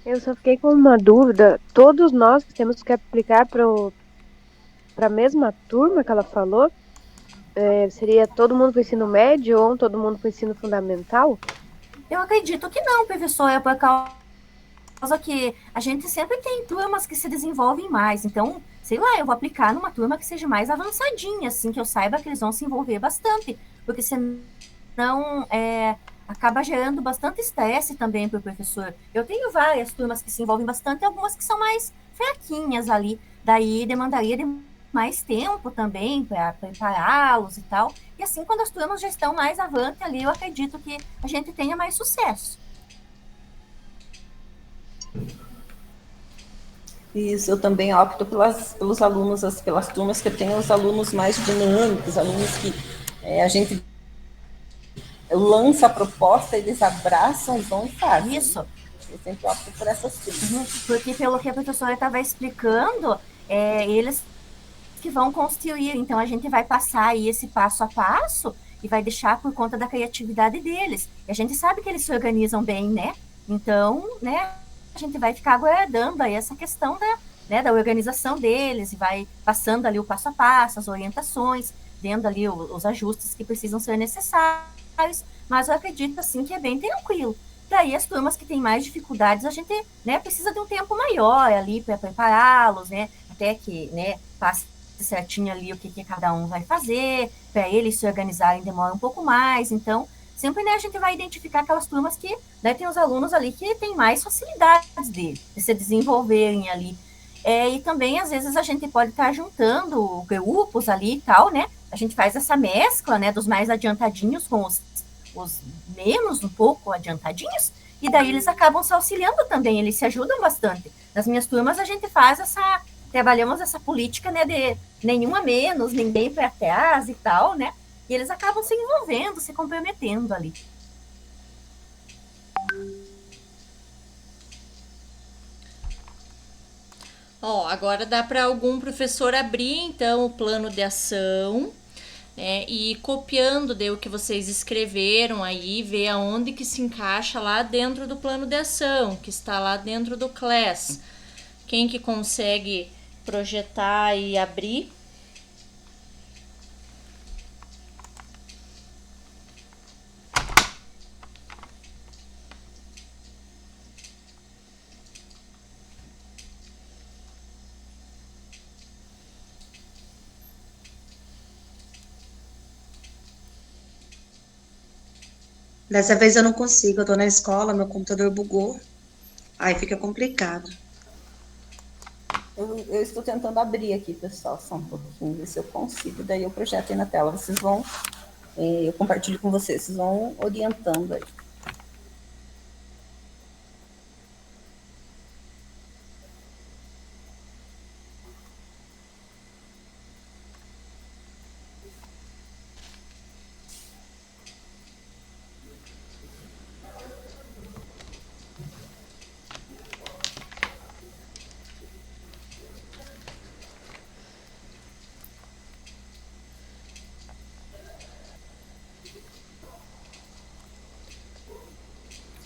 Eu só fiquei com uma dúvida. Todos nós temos que aplicar para a mesma turma que ela falou? Seria todo mundo para o ensino médio ou todo mundo para o ensino fundamental? Eu acredito que não, professor. É por causa que a gente sempre tem turmas que se desenvolvem mais. Então, sei lá, eu vou aplicar numa turma que seja mais avançadinha, assim, que eu saiba que eles vão se envolver bastante. Porque senão acaba gerando bastante estresse também para o professor. Eu tenho várias turmas que se envolvem bastante e algumas que são mais fraquinhas ali. Daí demandaria mais tempo também para prepará-los e tal. E assim, quando as turmas já estão mais avante ali, eu acredito que a gente tenha mais sucesso. Isso, eu também opto pelos alunos, pelas turmas que tenham os alunos mais dinâmicos, alunos que a gente lança a proposta, eles abraçam, vão e fazem. Isso. Eu sempre opto por essas turmas. Porque pelo que a professora estava explicando, eles que vão construir, então a gente vai passar aí esse passo a passo e vai deixar por conta da criatividade deles. E a gente sabe que eles se organizam bem, né? Então, né, a gente vai ficar aguardando aí essa questão da organização deles e vai passando ali o passo a passo, as orientações, vendo ali os ajustes que precisam ser necessários, mas eu acredito assim que é bem tranquilo. Daí as turmas que têm mais dificuldades, a gente, né, precisa de um tempo maior ali para prepará-los, né, até que, né, passe certinho ali o que cada um vai fazer, para eles se organizarem demora um pouco mais, então sempre, né, a gente vai identificar aquelas turmas que, né, tem os alunos ali que têm mais facilidades de se desenvolverem ali. E também, às vezes, a gente pode estar juntando grupos ali e tal, né? A gente faz essa mescla, né, dos mais adiantadinhos com os menos um pouco adiantadinhos, e daí eles acabam se auxiliando também, eles se ajudam bastante. Nas minhas turmas, a gente faz trabalhamos essa política, né, de nenhum a menos, ninguém para trás e tal, né? E eles acabam se envolvendo, se comprometendo ali. Agora dá para algum professor abrir, então, o plano de ação, né, e ir copiando o que vocês escreveram aí, ver aonde que se encaixa lá dentro do plano de ação, que está lá dentro do Class. Quem que consegue projetar e abrir? Dessa vez eu não consigo, eu tô na escola, meu computador bugou, aí fica complicado. Eu estou tentando abrir aqui, pessoal, só um pouquinho, ver se eu consigo, daí eu projeto aí na tela, vocês vão, eu compartilho com vocês vão orientando aí.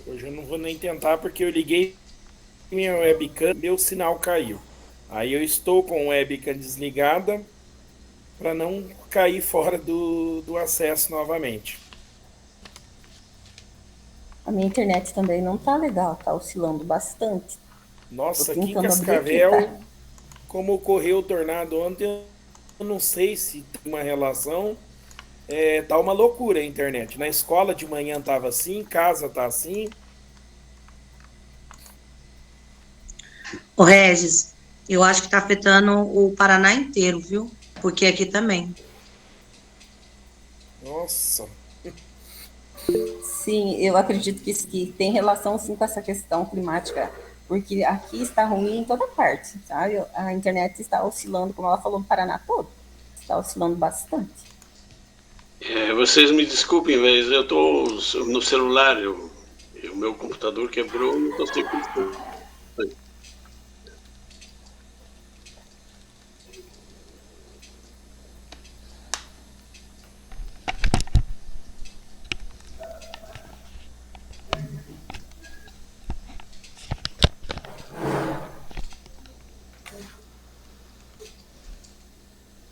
Hoje eu não vou nem tentar porque eu liguei minha webcam, meu sinal caiu. Aí eu estou com a webcam desligada para não cair fora do acesso novamente. A minha internet também não tá legal, tá oscilando bastante. Nossa, aqui em Cascavel, como ocorreu o tornado ontem, eu não sei se tem uma relação. Tá uma loucura a internet. Na escola de manhã tava assim, em casa tá assim. Ô Regis, eu acho que tá afetando o Paraná inteiro, viu? Porque aqui também. Nossa. Sim, eu acredito que tem relação sim com essa questão climática, porque aqui está ruim em toda parte, sabe? A internet está oscilando, como ela falou, no Paraná todo. Está oscilando bastante. Vocês me desculpem, mas eu estou no celular, o meu computador quebrou, não estou sem computador.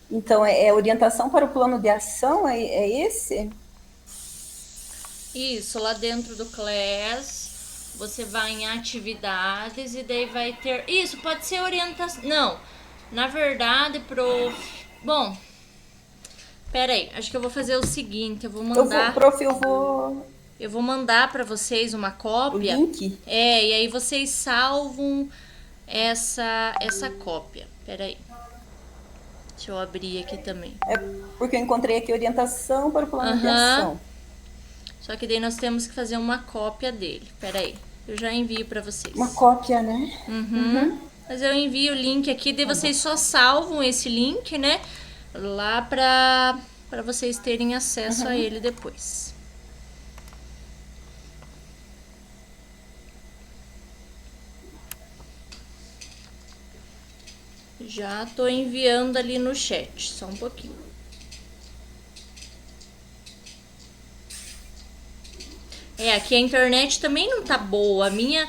Então, orientação para o plano de ação, é esse? Isso, lá dentro do CLES, você vai em atividades e daí vai ter... Isso, pode ser orientação... Não, na verdade, Bom, pera aí, acho que eu vou fazer o seguinte, eu vou mandar... Eu vou mandar para vocês uma cópia. O link? E aí vocês salvam essa cópia. Pera aí. Deixa eu abrir aqui também. Porque eu encontrei aqui orientação para o plano de ação. Só que daí nós temos que fazer uma cópia dele. Pera aí. Eu já envio para vocês. Uma cópia, né? Mas eu envio o link aqui, daí vocês só salvam esse link, né? Lá para vocês terem acesso a ele depois. Já tô enviando ali no chat, só um pouquinho. Aqui a internet também não tá boa. A minha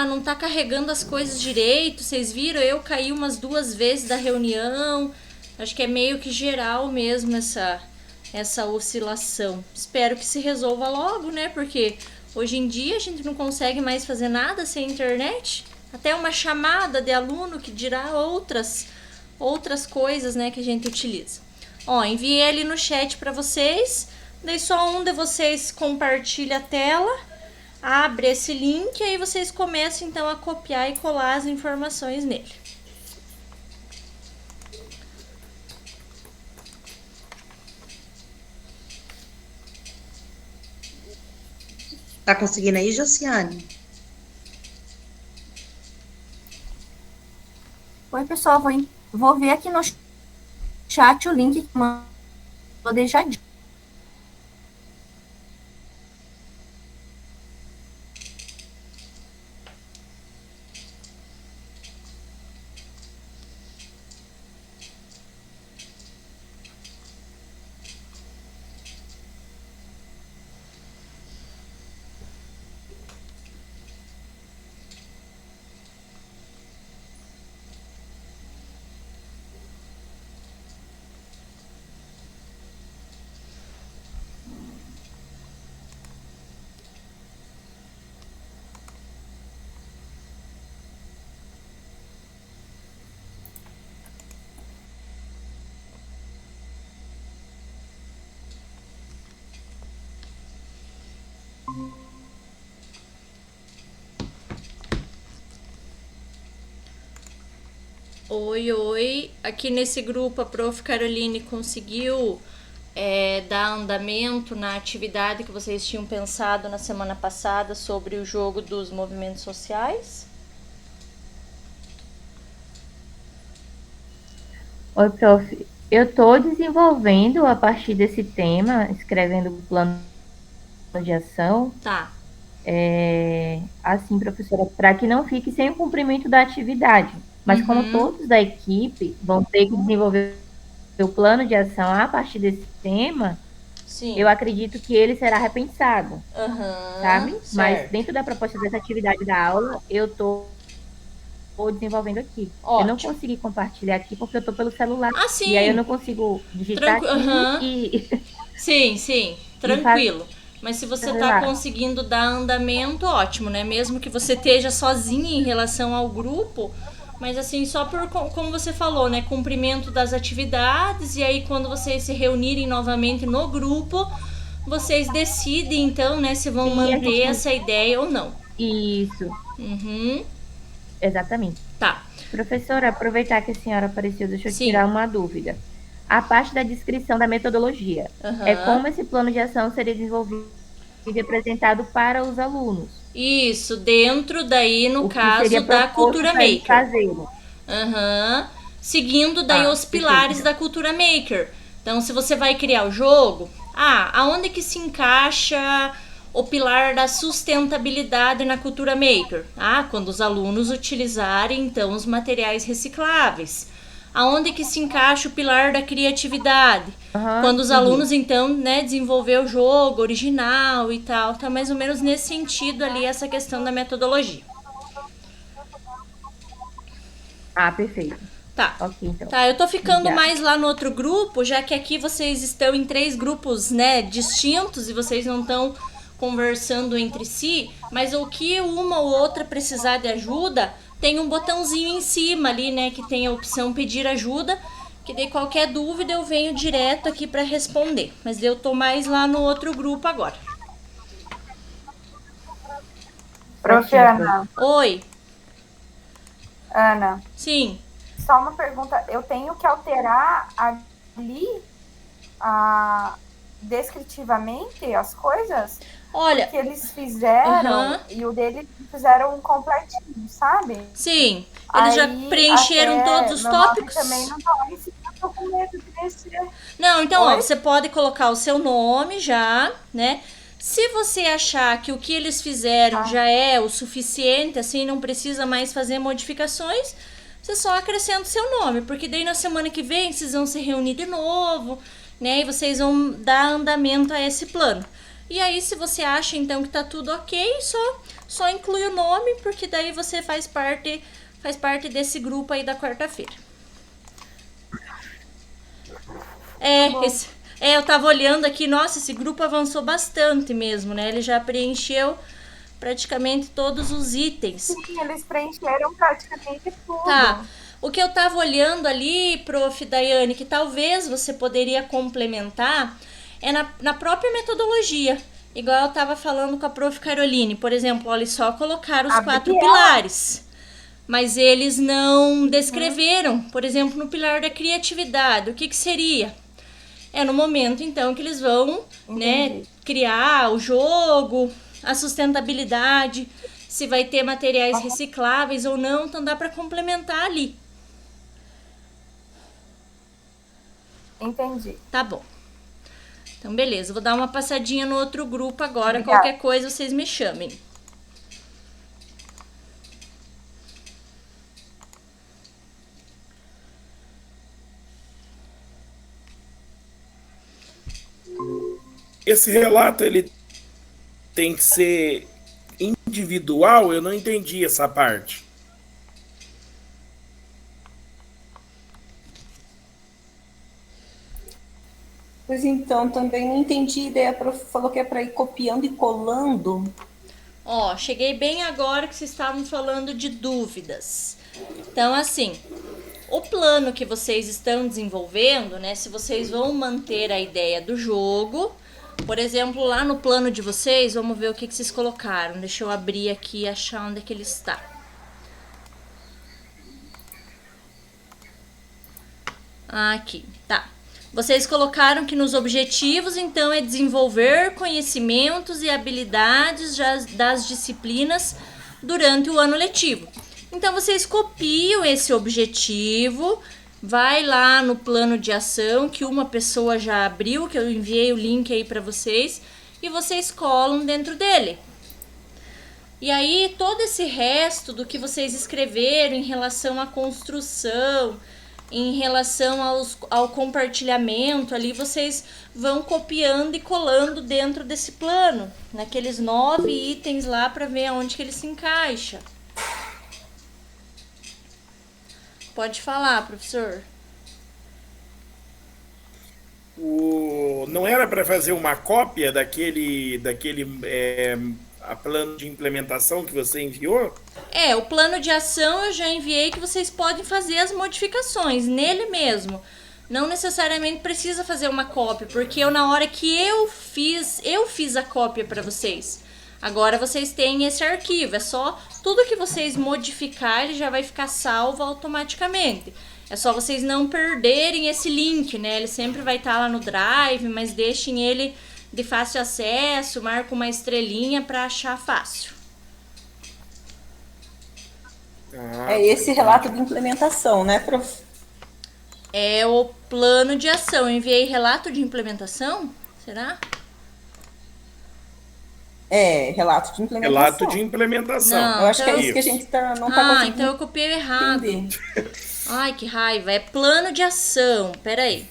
não tá carregando as coisas direito. Vocês viram? Eu caí umas 2 vezes da reunião. Acho que é meio que geral mesmo essa oscilação. Espero que se resolva logo, né? Porque hoje em dia a gente não consegue mais fazer nada sem internet. Até uma chamada de aluno, que dirá outras coisas, né, que a gente utiliza. Ó, enviei ali no chat para vocês. Daí só um de vocês compartilha a tela, abre esse link e aí vocês começam então a copiar e colar as informações nele. Tá conseguindo aí, Josiane? Oi, pessoal, vou ver aqui no chat o link que mandou deixar. Oi. Aqui nesse grupo a Prof. Caroline conseguiu dar andamento na atividade que vocês tinham pensado na semana passada sobre o jogo dos movimentos sociais? Oi, prof. Eu estou desenvolvendo a partir desse tema, escrevendo o plano de ação. Tá. Assim, professora, para que não fique sem o cumprimento da atividade. Mas como todos da equipe vão ter que desenvolver o plano de ação a partir desse tema, Sim. eu acredito que ele será repensado, sabe? Certo. Mas dentro da proposta dessa atividade da aula, eu estou desenvolvendo aqui. Ótimo. Eu não consegui compartilhar aqui porque eu estou pelo celular. Sim. E aí eu não consigo digitar aqui e... Sim, tranquilo. Mas se você tá conseguindo dar andamento, ótimo, né? Mesmo que você esteja sozinha em relação ao grupo, mas assim, só por, como você falou, né? Cumprimento das atividades, e aí quando vocês se reunirem novamente no grupo, vocês decidem então, né? Se vão manter essa ideia ou não. Isso. Exatamente. Tá. Professora, aproveitar que a senhora apareceu, deixa eu tirar uma dúvida. A parte da descrição da metodologia é como esse plano de ação seria desenvolvido e apresentado para os alunos. Isso, dentro daí, no caso, da Cultura Maker. Seguindo daí os pilares da Cultura Maker. Então, se você vai criar o jogo, aonde que se encaixa o pilar da sustentabilidade na Cultura Maker? Quando os alunos utilizarem, então, os materiais recicláveis. Aonde que se encaixa o pilar da criatividade? Quando os alunos, então, né, desenvolver o jogo original e tal. Tá mais ou menos nesse sentido ali, essa questão da metodologia. Perfeito. Tá. Ok, então. Tá, eu tô ficando mais lá no outro grupo, já que aqui vocês estão em 3 grupos, né, distintos e vocês não estão conversando entre si, mas o que uma ou outra precisar de ajuda, tem um botãozinho em cima ali, né, que tem a opção pedir ajuda, que daí qualquer dúvida eu venho direto aqui para responder. Mas eu tô mais lá no outro grupo agora. Prof. Ana. Oi. Ana. Sim. Só uma pergunta, eu tenho que alterar ali descritivamente as coisas? Olha, porque eles fizeram e o deles fizeram completinho, sabe? Sim, eles já preencheram todos os tópicos. Também não tô com medo de descer. Não, então, ó, você pode colocar o seu nome já, né? Se você achar que o que eles fizeram já é o suficiente, assim, não precisa mais fazer modificações, você só acrescenta o seu nome, porque daí na semana que vem vocês vão se reunir de novo, né? E vocês vão dar andamento a esse plano. E aí, se você acha, então, que tá tudo ok, só inclui o nome, porque daí você faz parte desse grupo aí da quarta-feira. Eu tava olhando aqui, nossa, esse grupo avançou bastante mesmo, né? Ele já preencheu praticamente todos os itens. Sim, eles preencheram praticamente tudo. Tá. O que eu tava olhando ali, prof. Daiane, que talvez você poderia complementar, é na própria metodologia. Igual eu tava falando com a prof. Caroline. Por exemplo, olha só, colocaram os 4 pilares. Mas eles não descreveram. Por exemplo, no pilar da criatividade, o que seria? É no momento, então, que eles vão, né, criar o jogo, a sustentabilidade, se vai ter materiais recicláveis ou não. Então, dá para complementar ali. Entendi. Tá bom. Então, beleza. Vou dar uma passadinha no outro grupo agora. Obrigada. Qualquer coisa, vocês me chamem. Esse relato, ele tem que ser individual? Eu não entendi essa parte. Pois então, também não entendi a ideia. A prof falou que é para ir copiando e colando. Ó, cheguei bem agora que vocês estavam falando de dúvidas. Então, assim, o plano que vocês estão desenvolvendo, né? Se vocês vão manter a ideia do jogo, por exemplo, lá no plano de vocês, vamos ver o que vocês colocaram. Deixa eu abrir aqui e achar onde é que ele está. Aqui, tá. Vocês colocaram que nos objetivos, então, é desenvolver conhecimentos e habilidades das disciplinas durante o ano letivo. Então, vocês copiam esse objetivo, vai lá no plano de ação, que uma pessoa já abriu, que eu enviei o link aí para vocês, e vocês colam dentro dele. E aí, todo esse resto do que vocês escreveram em relação à construção, em relação ao compartilhamento, ali vocês vão copiando e colando dentro desse plano, naqueles 9 itens lá para ver aonde que ele se encaixa. Pode falar, professor. Não era para fazer uma cópia daquele a plano de implementação que você enviou? O plano de ação eu já enviei, que vocês podem fazer as modificações nele mesmo. Não necessariamente precisa fazer uma cópia, porque na hora que eu fiz a cópia para vocês. Agora vocês têm esse arquivo, é só tudo que vocês modificarem já vai ficar salvo automaticamente. É só vocês não perderem esse link, né? Ele sempre vai estar lá no Drive, mas deixem ele de fácil acesso, marca uma estrelinha para achar fácil. É esse relato de implementação, né, prof? É o plano de ação. Eu enviei relato de implementação? Será? Relato de implementação. Relato de implementação. Não, eu acho que é isso que a gente não tá conseguindo. Então eu copiei errado. Ai, que raiva. É plano de ação. Pera aí.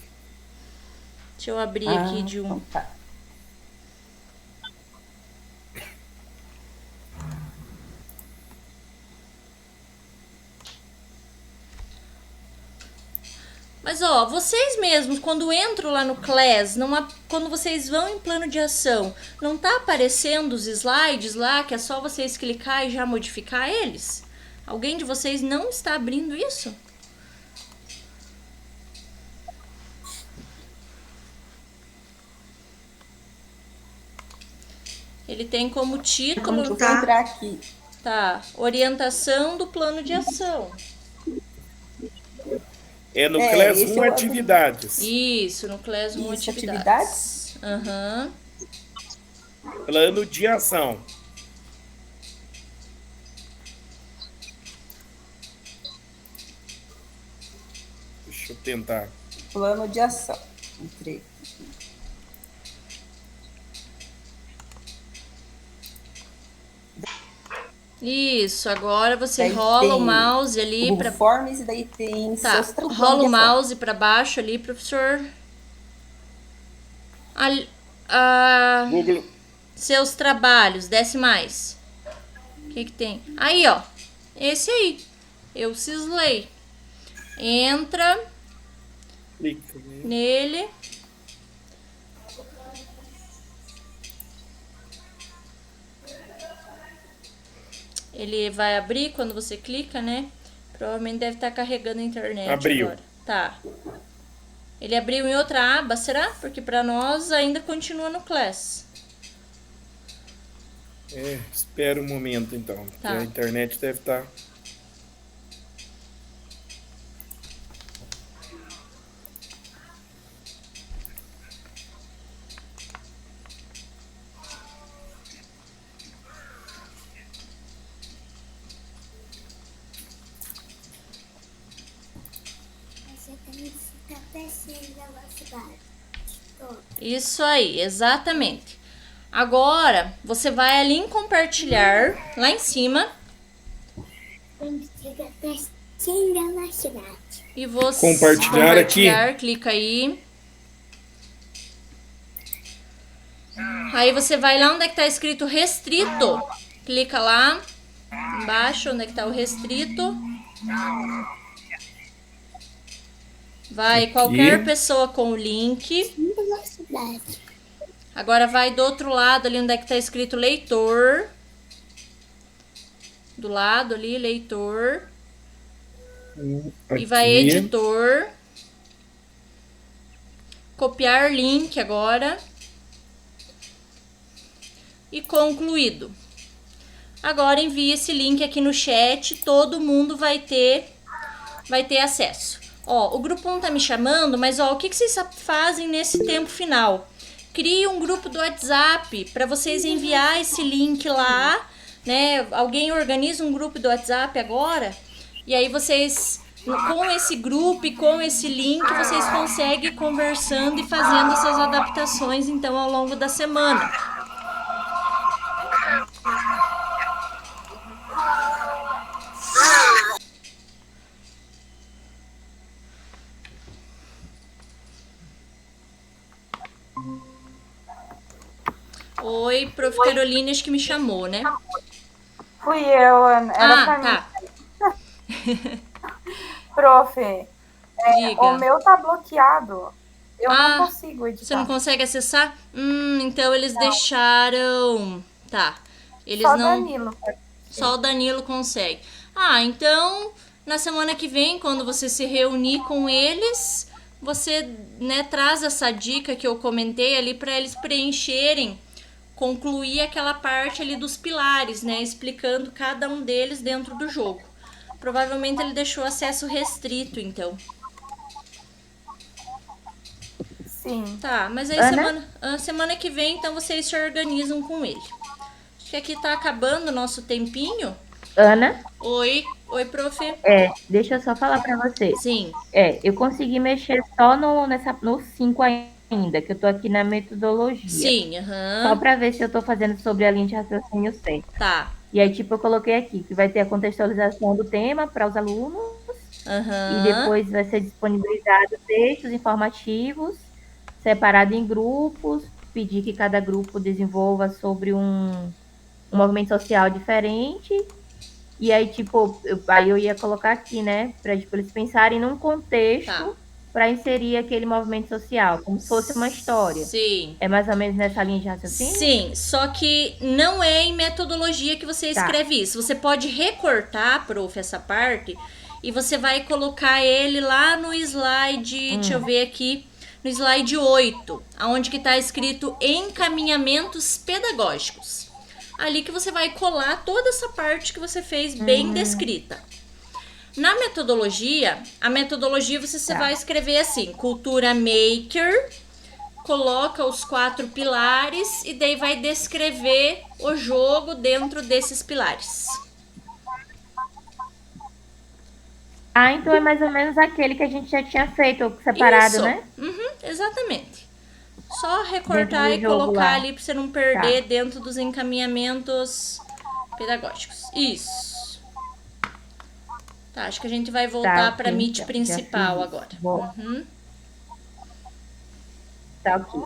Deixa eu abrir aqui de um... Então tá. Mas, vocês mesmos, quando entram lá no Class, quando vocês vão em plano de ação, não tá aparecendo os slides lá, que é só vocês clicar e já modificar eles? Alguém de vocês não está abrindo isso? Ele tem como título... Vou entrar aqui. Tá, orientação do plano de ação. É no Class 1 atividades. Isso, no Class 1 atividades. Aham. Plano de ação. Deixa eu tentar. Plano de ação. Entrei. Isso, agora você rola o mouse ali para Forms, e daí tem rola o mouse para baixo ali, professor. Seus trabalhos, desce mais. O que tem? Aí, esse aí. Eu cislei. Entra nele. Ele vai abrir quando você clica, né? Provavelmente deve estar carregando a internet. Abriu. Agora. Tá. Ele abriu em outra aba, será? Porque para nós ainda continua no Class. Espera um momento então. Tá. A internet deve estar... Isso aí, exatamente. Agora, você vai ali em compartilhar, lá em cima. E você compartilhar aqui. Clica aí. Aí você vai lá onde é que tá escrito restrito. Clica lá embaixo onde é que tá o restrito. Vai qualquer pessoa com o link. Agora vai do outro lado ali onde é que tá escrito leitor. Do lado ali, leitor. Aqui. E vai editor. Copiar link agora. E concluído. Agora envie esse link aqui no chat. Todo mundo vai ter acesso. O grupo 1 tá me chamando, mas o que vocês fazem nesse tempo final? Crie um grupo do WhatsApp para vocês enviar esse link lá, né? Alguém organiza um grupo do WhatsApp agora, e aí vocês, com esse grupo e com esse link, vocês conseguem ir conversando e fazendo essas adaptações, então, ao longo da semana. Foi Prof. Caroline, acho que me chamou, né? Fui eu, era pra tá. mim. Prof, o meu tá bloqueado. Eu não consigo editar. Você não consegue acessar? Então eles deixaram... Tá. Eles só não... o Danilo. Só o Danilo consegue. Então, na semana que vem, quando você se reunir com eles, você, né, traz essa dica que eu comentei ali para eles preencherem, concluir aquela parte ali dos pilares, né, explicando cada um deles dentro do jogo. Provavelmente ele deixou acesso restrito, Sim. Tá, mas aí semana que vem, então, vocês se organizam com ele. Acho que aqui tá acabando o nosso tempinho. Ana? Oi, prof. Deixa eu só falar para você. Sim. Eu consegui mexer só no 5 ainda, que eu tô aqui na metodologia. Sim, Só para ver se eu tô fazendo sobre a linha de raciocínio certo. Tá. E aí, eu coloquei aqui que vai ter a contextualização do tema para os alunos. E depois vai ser disponibilizado textos informativos, separado em grupos, pedir que cada grupo desenvolva sobre um movimento social diferente. E aí, aí eu ia colocar aqui, né, para eles pensarem num contexto para inserir aquele movimento social, como se fosse uma história. Sim. É mais ou menos nessa linha de raciocínio? Sim, só que não é em metodologia que você escreve isso. Você pode recortar, prof, essa parte, e você vai colocar ele lá no slide, deixa eu ver aqui, no slide 8, onde que tá escrito encaminhamentos pedagógicos. Ali que você vai colar toda essa parte que você fez bem descrita. Na metodologia, você vai escrever assim, cultura maker, coloca os 4 pilares e daí vai descrever o jogo dentro desses pilares. Então é mais ou menos aquele que a gente já tinha feito, separado, né? Exatamente. Só recortar e colocar ali para você não perder dentro dos encaminhamentos pedagógicos. Isso. Tá, acho que a gente vai voltar para a Meet principal agora. Tá, ok.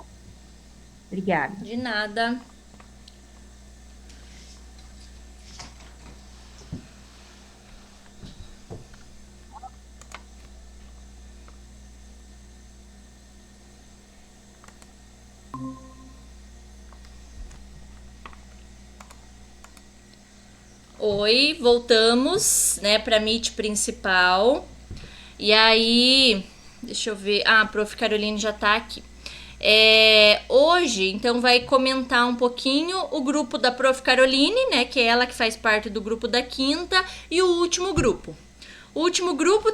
Obrigada. De nada. Oi, voltamos, né, para Meet principal. E aí, deixa eu ver. A prof. Caroline já tá aqui. Hoje, então, vai comentar um pouquinho o grupo da prof. Caroline, né, que é ela que faz parte do grupo da quinta, e o último grupo. O último grupo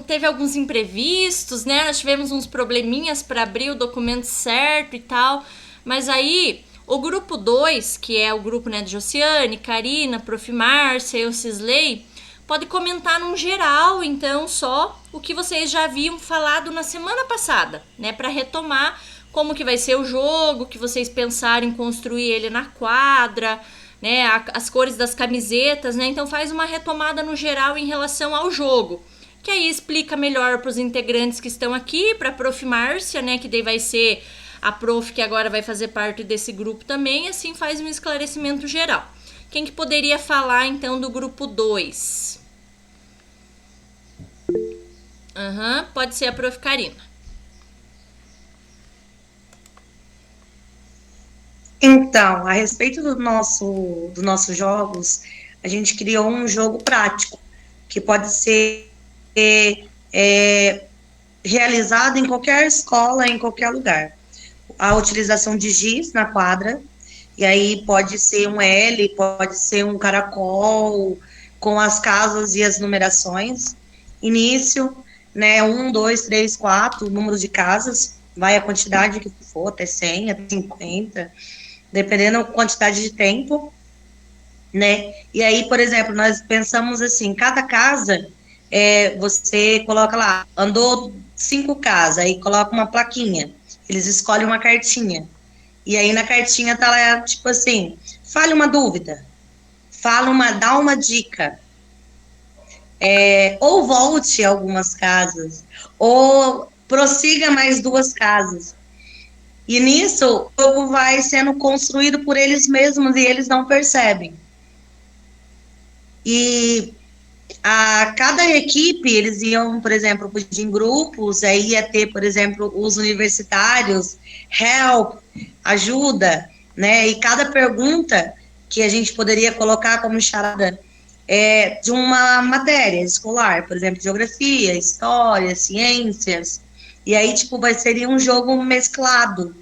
teve alguns imprevistos, né? Nós tivemos uns probleminhas para abrir o documento certo e tal, mas aí o grupo 2, que é o grupo, né, de Josiane, Karina, Prof. Márcia e o Cisley, pode comentar num geral, então, só o que vocês já haviam falado na semana passada, né, para retomar como que vai ser o jogo, que vocês pensaram em construir ele na quadra, né, as cores das camisetas, né, então faz uma retomada no geral em relação ao jogo, que aí explica melhor para os integrantes que estão aqui, para a Prof. Márcia, né, que daí vai ser a prof que agora vai fazer parte desse grupo também, assim faz um esclarecimento geral. Quem que poderia falar, então, do grupo 2? Pode ser a prof. Karina. Então, a respeito dos nossos jogos, a gente criou um jogo prático, que pode ser realizado em qualquer escola, em qualquer lugar. A utilização de giz na quadra, e aí pode ser um L, pode ser um caracol, com as casas e as numerações. Início, né, 1, 2, 3, 4, número de casas, vai a quantidade que for, até 100, até 50, dependendo da quantidade de tempo, né? E aí, por exemplo, nós pensamos assim, cada casa, você coloca lá, andou 5 casas, aí coloca uma plaquinha, eles escolhem uma cartinha, e aí na cartinha tá lá, tipo assim, fale uma dúvida, dá uma dica, ou volte a algumas casas, ou prossiga mais 2 casas. E nisso, o jogo vai sendo construído por eles mesmos e eles não percebem. E a cada equipe, eles iam, por exemplo, em grupos, aí ia ter, por exemplo, os universitários, help, ajuda, né? E cada pergunta que a gente poderia colocar como charada de uma matéria escolar, por exemplo, geografia, história, ciências, e aí, tipo, seria um jogo mesclado,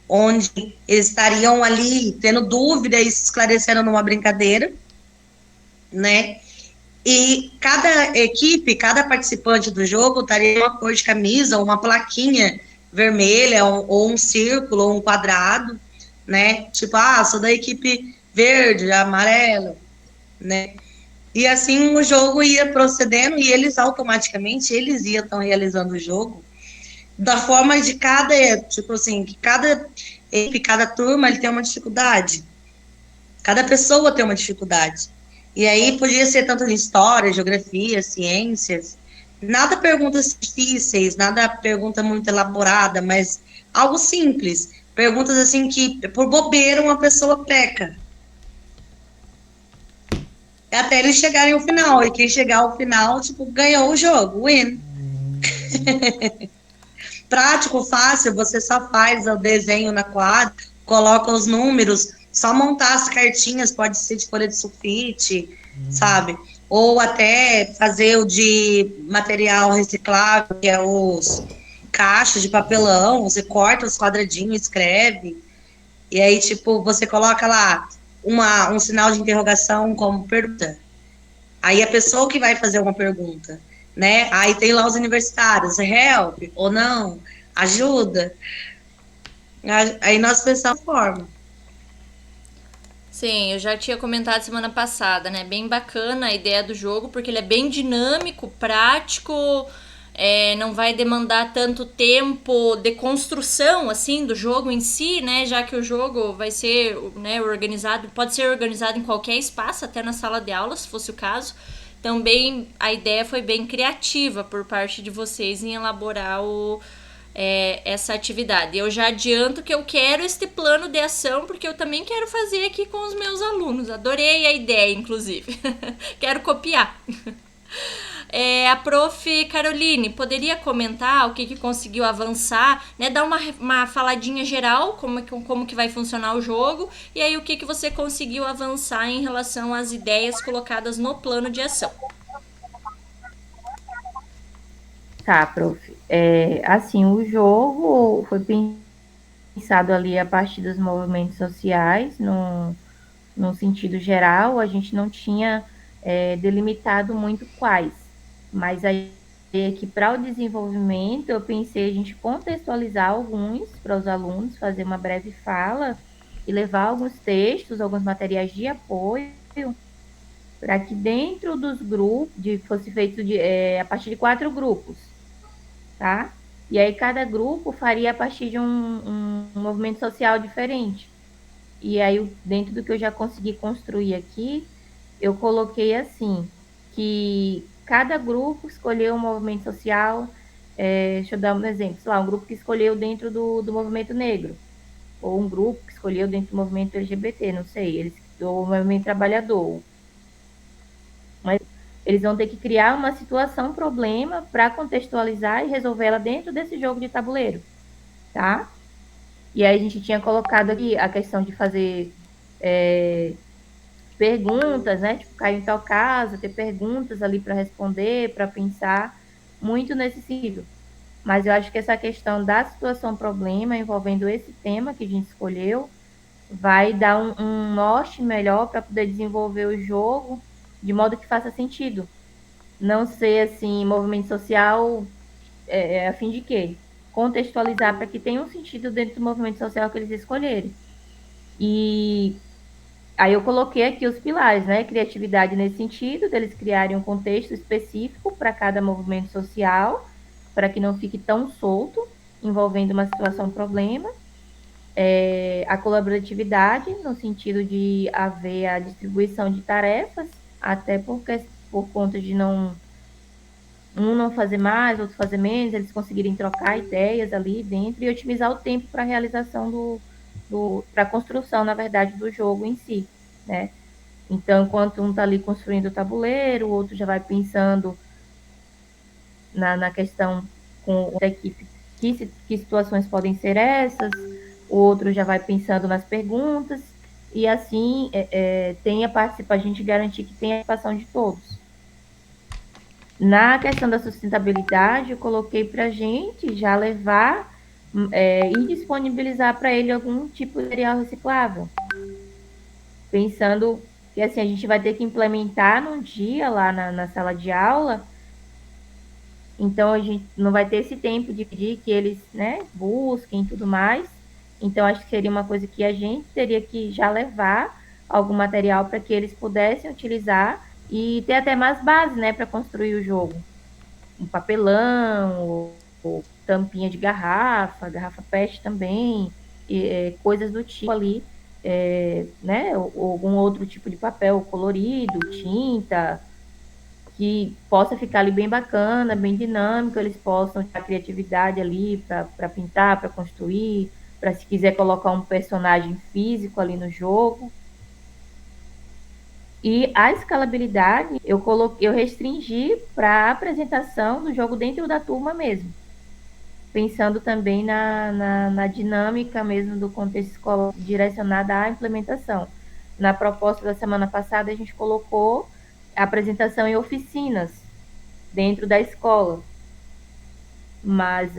onde eles estariam ali tendo dúvida e se esclarecendo numa brincadeira, né? E cada equipe, cada participante do jogo estaria uma cor de camisa, uma plaquinha vermelha, ou um círculo, ou um quadrado, né? Tipo, sou da equipe verde, amarela, né? E assim o jogo ia procedendo e eles automaticamente, eles iam estão realizando o jogo da forma de cada, tipo assim, que cada equipe, cada turma, ele tem uma dificuldade. Cada pessoa tem uma dificuldade. E aí podia ser tanto em história, geografia, ciências. Nada perguntas difíceis, nada pergunta muito elaborada, mas algo simples. Perguntas assim que, por bobeira, uma pessoa peca. Até eles chegarem ao final. E quem chegar ao final, tipo, ganhou o jogo, win. Prático, fácil, você só faz o desenho na quadra, coloca os números, só montar as cartinhas, pode ser de folha de sulfite, sabe? Ou até fazer o de material reciclável, que é os caixas de papelão, você corta os quadradinhos, escreve, e aí, tipo, você coloca lá um sinal de interrogação como pergunta. Aí a pessoa que vai fazer uma pergunta, né? Aí tem lá os universitários, help ou não, ajuda. Aí nós pensamos forma. Sim, eu já tinha comentado semana passada, né? Bem bacana a ideia do jogo, porque ele é bem dinâmico, prático, não vai demandar tanto tempo de construção, assim, do jogo em si, né? Já que o jogo vai ser, né, organizado, pode ser organizado em qualquer espaço, até na sala de aula, se fosse o caso. Então, a ideia foi bem criativa por parte de vocês em elaborar essa atividade. Eu já adianto que eu quero este plano de ação, porque eu também quero fazer aqui com os meus alunos. Adorei a ideia, inclusive. Quero copiar. A prof. Caroline, poderia comentar o que conseguiu avançar, né? Dar uma faladinha geral, como que vai funcionar o jogo, e aí o que você conseguiu avançar em relação às ideias colocadas no plano de ação. Tá, prof. Assim, o jogo foi pensado ali a partir dos movimentos sociais, no sentido geral, a gente não tinha delimitado muito quais, mas aí que para o desenvolvimento eu pensei a gente contextualizar alguns para os alunos, fazer uma breve fala e levar alguns textos, alguns materiais de apoio para que dentro dos grupos fosse feito a partir de 4 grupos, tá? E aí cada grupo faria a partir de um movimento social diferente. E aí, dentro do que eu já consegui construir aqui, eu coloquei assim, que cada grupo escolheu um movimento social, deixa eu dar um exemplo, sei lá, um grupo que escolheu dentro do movimento negro, ou um grupo que escolheu dentro do movimento LGBT, não sei, ou o movimento trabalhador. Mas eles vão ter que criar uma situação, problema, para contextualizar e resolver ela dentro desse jogo de tabuleiro, tá? E aí a gente tinha colocado aqui a questão de fazer perguntas, né? Tipo, cair em tal casa, ter perguntas ali para responder, para pensar, muito nesse sentido. Mas eu acho que essa questão da situação problema envolvendo esse tema que a gente escolheu vai dar um norte melhor para poder desenvolver o jogo de modo que faça sentido. Não ser assim, movimento social a fim de quê? Contextualizar para que tenha um sentido dentro do movimento social que eles escolherem. E aí eu coloquei aqui os pilares, né? Criatividade nesse sentido, deles criarem um contexto específico para cada movimento social, para que não fique tão solto, envolvendo uma situação problema. A colaboratividade, no sentido de haver a distribuição de tarefas, até por conta de não um não fazer mais, outro fazer menos, eles conseguirem trocar ideias ali dentro e otimizar o tempo para a realização para a construção, na verdade, do jogo em si, né? Então, enquanto um está ali construindo o tabuleiro, o outro já vai pensando na questão com a equipe, que situações podem ser essas, o outro já vai pensando nas perguntas, e assim a gente garantir que tem a participação de todos. Na questão da sustentabilidade, eu coloquei para a gente já levar e disponibilizar para ele algum tipo de material reciclável. Pensando que assim, a gente vai ter que implementar num dia lá na sala de aula, então a gente não vai ter esse tempo de pedir que eles, né, busquem e tudo mais. Então acho que seria uma coisa que a gente teria que já levar algum material para que eles pudessem utilizar e ter até mais base, né, para construir o jogo. Um papelão, ou tampinha de garrafa PET também, coisas do tipo ali, né, ou algum outro tipo de papel colorido, tinta, que possa ficar ali bem bacana, bem dinâmico, eles possam ter a criatividade ali para pintar, para construir, para se quiser colocar um personagem físico ali no jogo. E a escalabilidade eu restringi para a apresentação do jogo dentro da turma mesmo, pensando também na dinâmica mesmo do contexto escolar direcionada à implementação. Na proposta da semana passada, a gente colocou a apresentação em oficinas dentro da escola, mas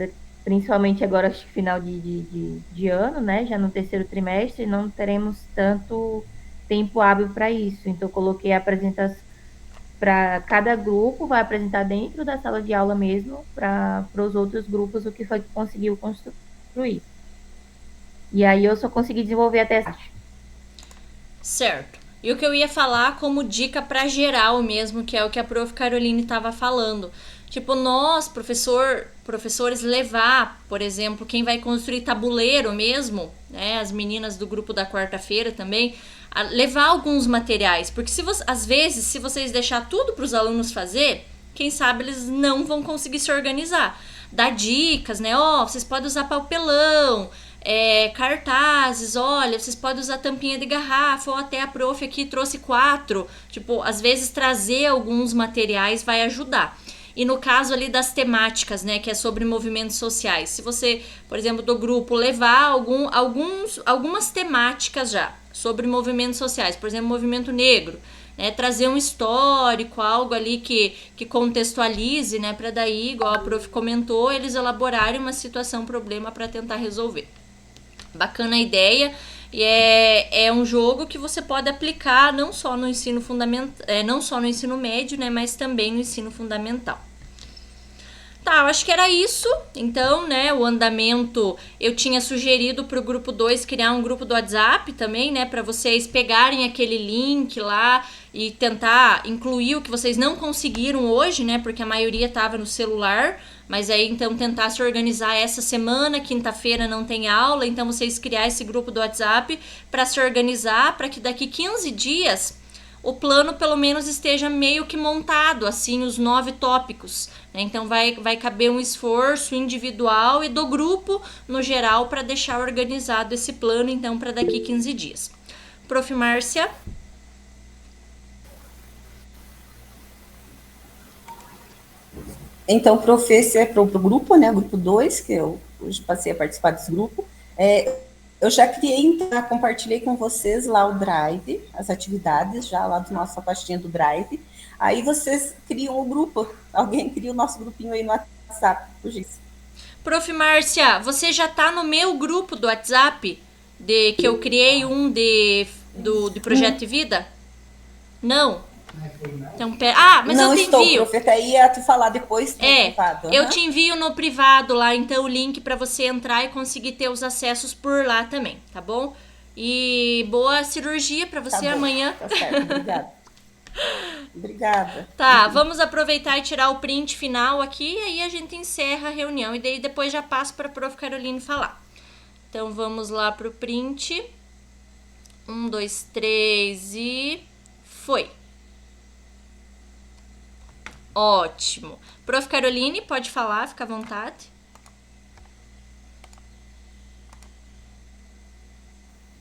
principalmente agora, acho que final de ano, né, já no terceiro trimestre, não teremos tanto tempo hábil para isso. Então, coloquei a apresentação para cada grupo, vai apresentar dentro da sala de aula mesmo, para os outros grupos o que foi que conseguiu construir. E aí eu só consegui desenvolver até essa parte. Certo. E o que eu ia falar como dica para geral mesmo, que é o que a prof. Caroline estava falando. Tipo, nós, professores, levar, por exemplo, quem vai construir tabuleiro mesmo, né, as meninas do grupo da quarta-feira também, levar alguns materiais, porque às vezes, se vocês deixar tudo para os alunos fazer, quem sabe eles não vão conseguir se organizar. Dar dicas, né? Vocês podem usar papelão, cartazes, olha, vocês podem usar tampinha de garrafa, ou até a prof aqui trouxe 4. Tipo, às vezes trazer alguns materiais vai ajudar. E no caso ali das temáticas, né, que é sobre movimentos sociais, se você, por exemplo, do grupo levar algumas temáticas já sobre movimentos sociais, por exemplo, movimento negro, né, trazer um histórico, algo ali que contextualize, né, para daí, igual a prof comentou, eles elaborarem uma situação, problema para tentar resolver. Bacana a ideia. E é um jogo que você pode aplicar não só no ensino fundamental, não só no ensino médio, né, mas também no ensino fundamental. Tá, eu acho que era isso. Então, né, o andamento, eu tinha sugerido para o grupo 2 criar um grupo do WhatsApp também, né, para vocês pegarem aquele link lá e tentar incluir o que vocês não conseguiram hoje, né, porque a maioria estava no celular, mas aí então tentar se organizar essa semana, quinta-feira não tem aula, então vocês criar esse grupo do WhatsApp para se organizar, para que daqui 15 dias o plano pelo menos esteja meio que montado, assim, os 9 tópicos, né? Então vai caber um esforço individual e do grupo no geral para deixar organizado esse plano, então, para daqui 15 dias. Prof. Márcia? Então, prof, esse é para o grupo, né, grupo 2, que eu hoje passei a participar desse grupo. Eu já criei, compartilhei com vocês lá o Drive, as atividades já lá do nossa pastinha do Drive. Aí vocês criam o grupo, alguém cria o nosso grupinho aí no WhatsApp, por isso. Prof. Márcia, você já tá no meu grupo do WhatsApp, que eu criei do Projeto de Vida? Não? Então, mas não, eu te envio. Não estou, prof, aí ia tu falar depois no privado. Eu te envio no privado lá, então, o link para você entrar e conseguir ter os acessos por lá também, tá bom? E boa cirurgia para você amanhã. Tá certo, obrigada. Obrigada. Tá, vamos aproveitar e tirar o print final aqui, e aí a gente encerra a reunião, e daí depois já passo para a prof. Caroline falar. Então, vamos lá pro print. 1, 2, 3 e... foi! Ótimo. Prof. Caroline, pode falar, fica à vontade.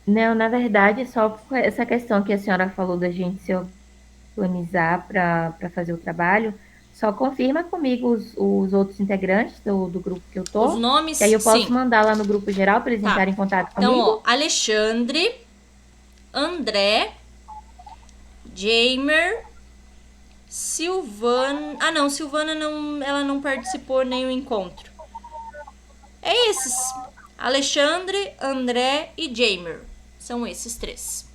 Não, na verdade, só por essa questão que a senhora falou da gente se organizar para fazer o trabalho, só confirma comigo os outros integrantes do grupo que eu tô. Os nomes, que aí eu posso sim. mandar lá no grupo geral para eles entrarem em contato comigo. Então, ó, Alexandre, André, Jamer, Silvana... Ah, não, Silvana não, ela não participou nem o encontro. É esses. Alexandre, André e Jamer. São esses 3.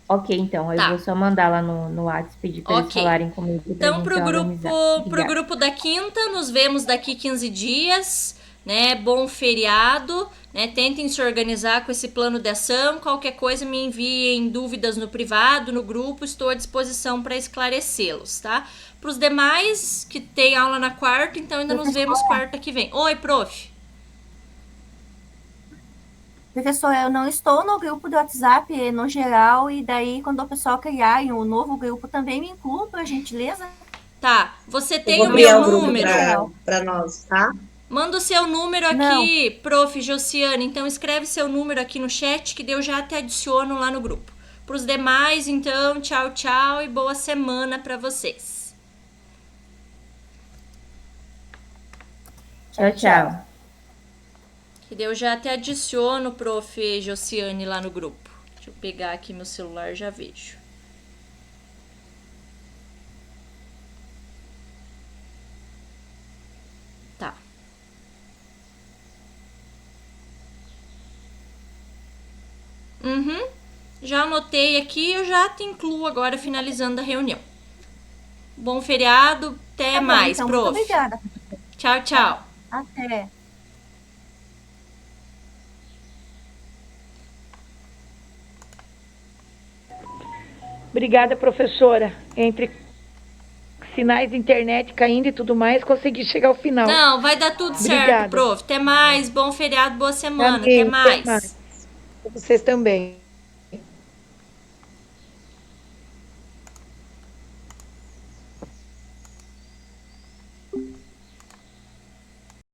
Ok, então, eu vou só mandar lá no WhatsApp, pedir para eles falarem comigo. Então, pro grupo da quinta, nos vemos daqui 15 dias, né? Bom feriado, né? Tentem se organizar com esse plano de ação. Qualquer coisa, me enviem dúvidas no privado, no grupo, estou à disposição para esclarecê-los, tá? Para os demais, que tem aula na quarta, então ainda nos vemos quarta que vem. Oi, prof. Professor, eu não estou no grupo do WhatsApp no geral, e daí quando o pessoal criar um novo grupo também me inclua, por gentileza. Tá, você tem o meu número para nós, tá? Manda o seu número aqui, prof. Josiane. Então escreve seu número aqui no chat que eu já te adiciono lá no grupo. Para os demais, então, tchau, tchau e boa semana para vocês. Tchau, tchau. Que eu já te adiciono, prof. Josiane, lá no grupo. Deixa eu pegar aqui meu celular e já vejo. Tá. Já anotei aqui, eu já te incluo agora, finalizando a reunião. Bom feriado, até mais, então, prof. Muito obrigada. Tchau, tchau. Até. Obrigada, professora. Entre sinais de internet caindo e tudo mais, consegui chegar ao final. Não, vai dar tudo certo, prof. Até mais, bom feriado, boa semana. Até mais. Vocês também.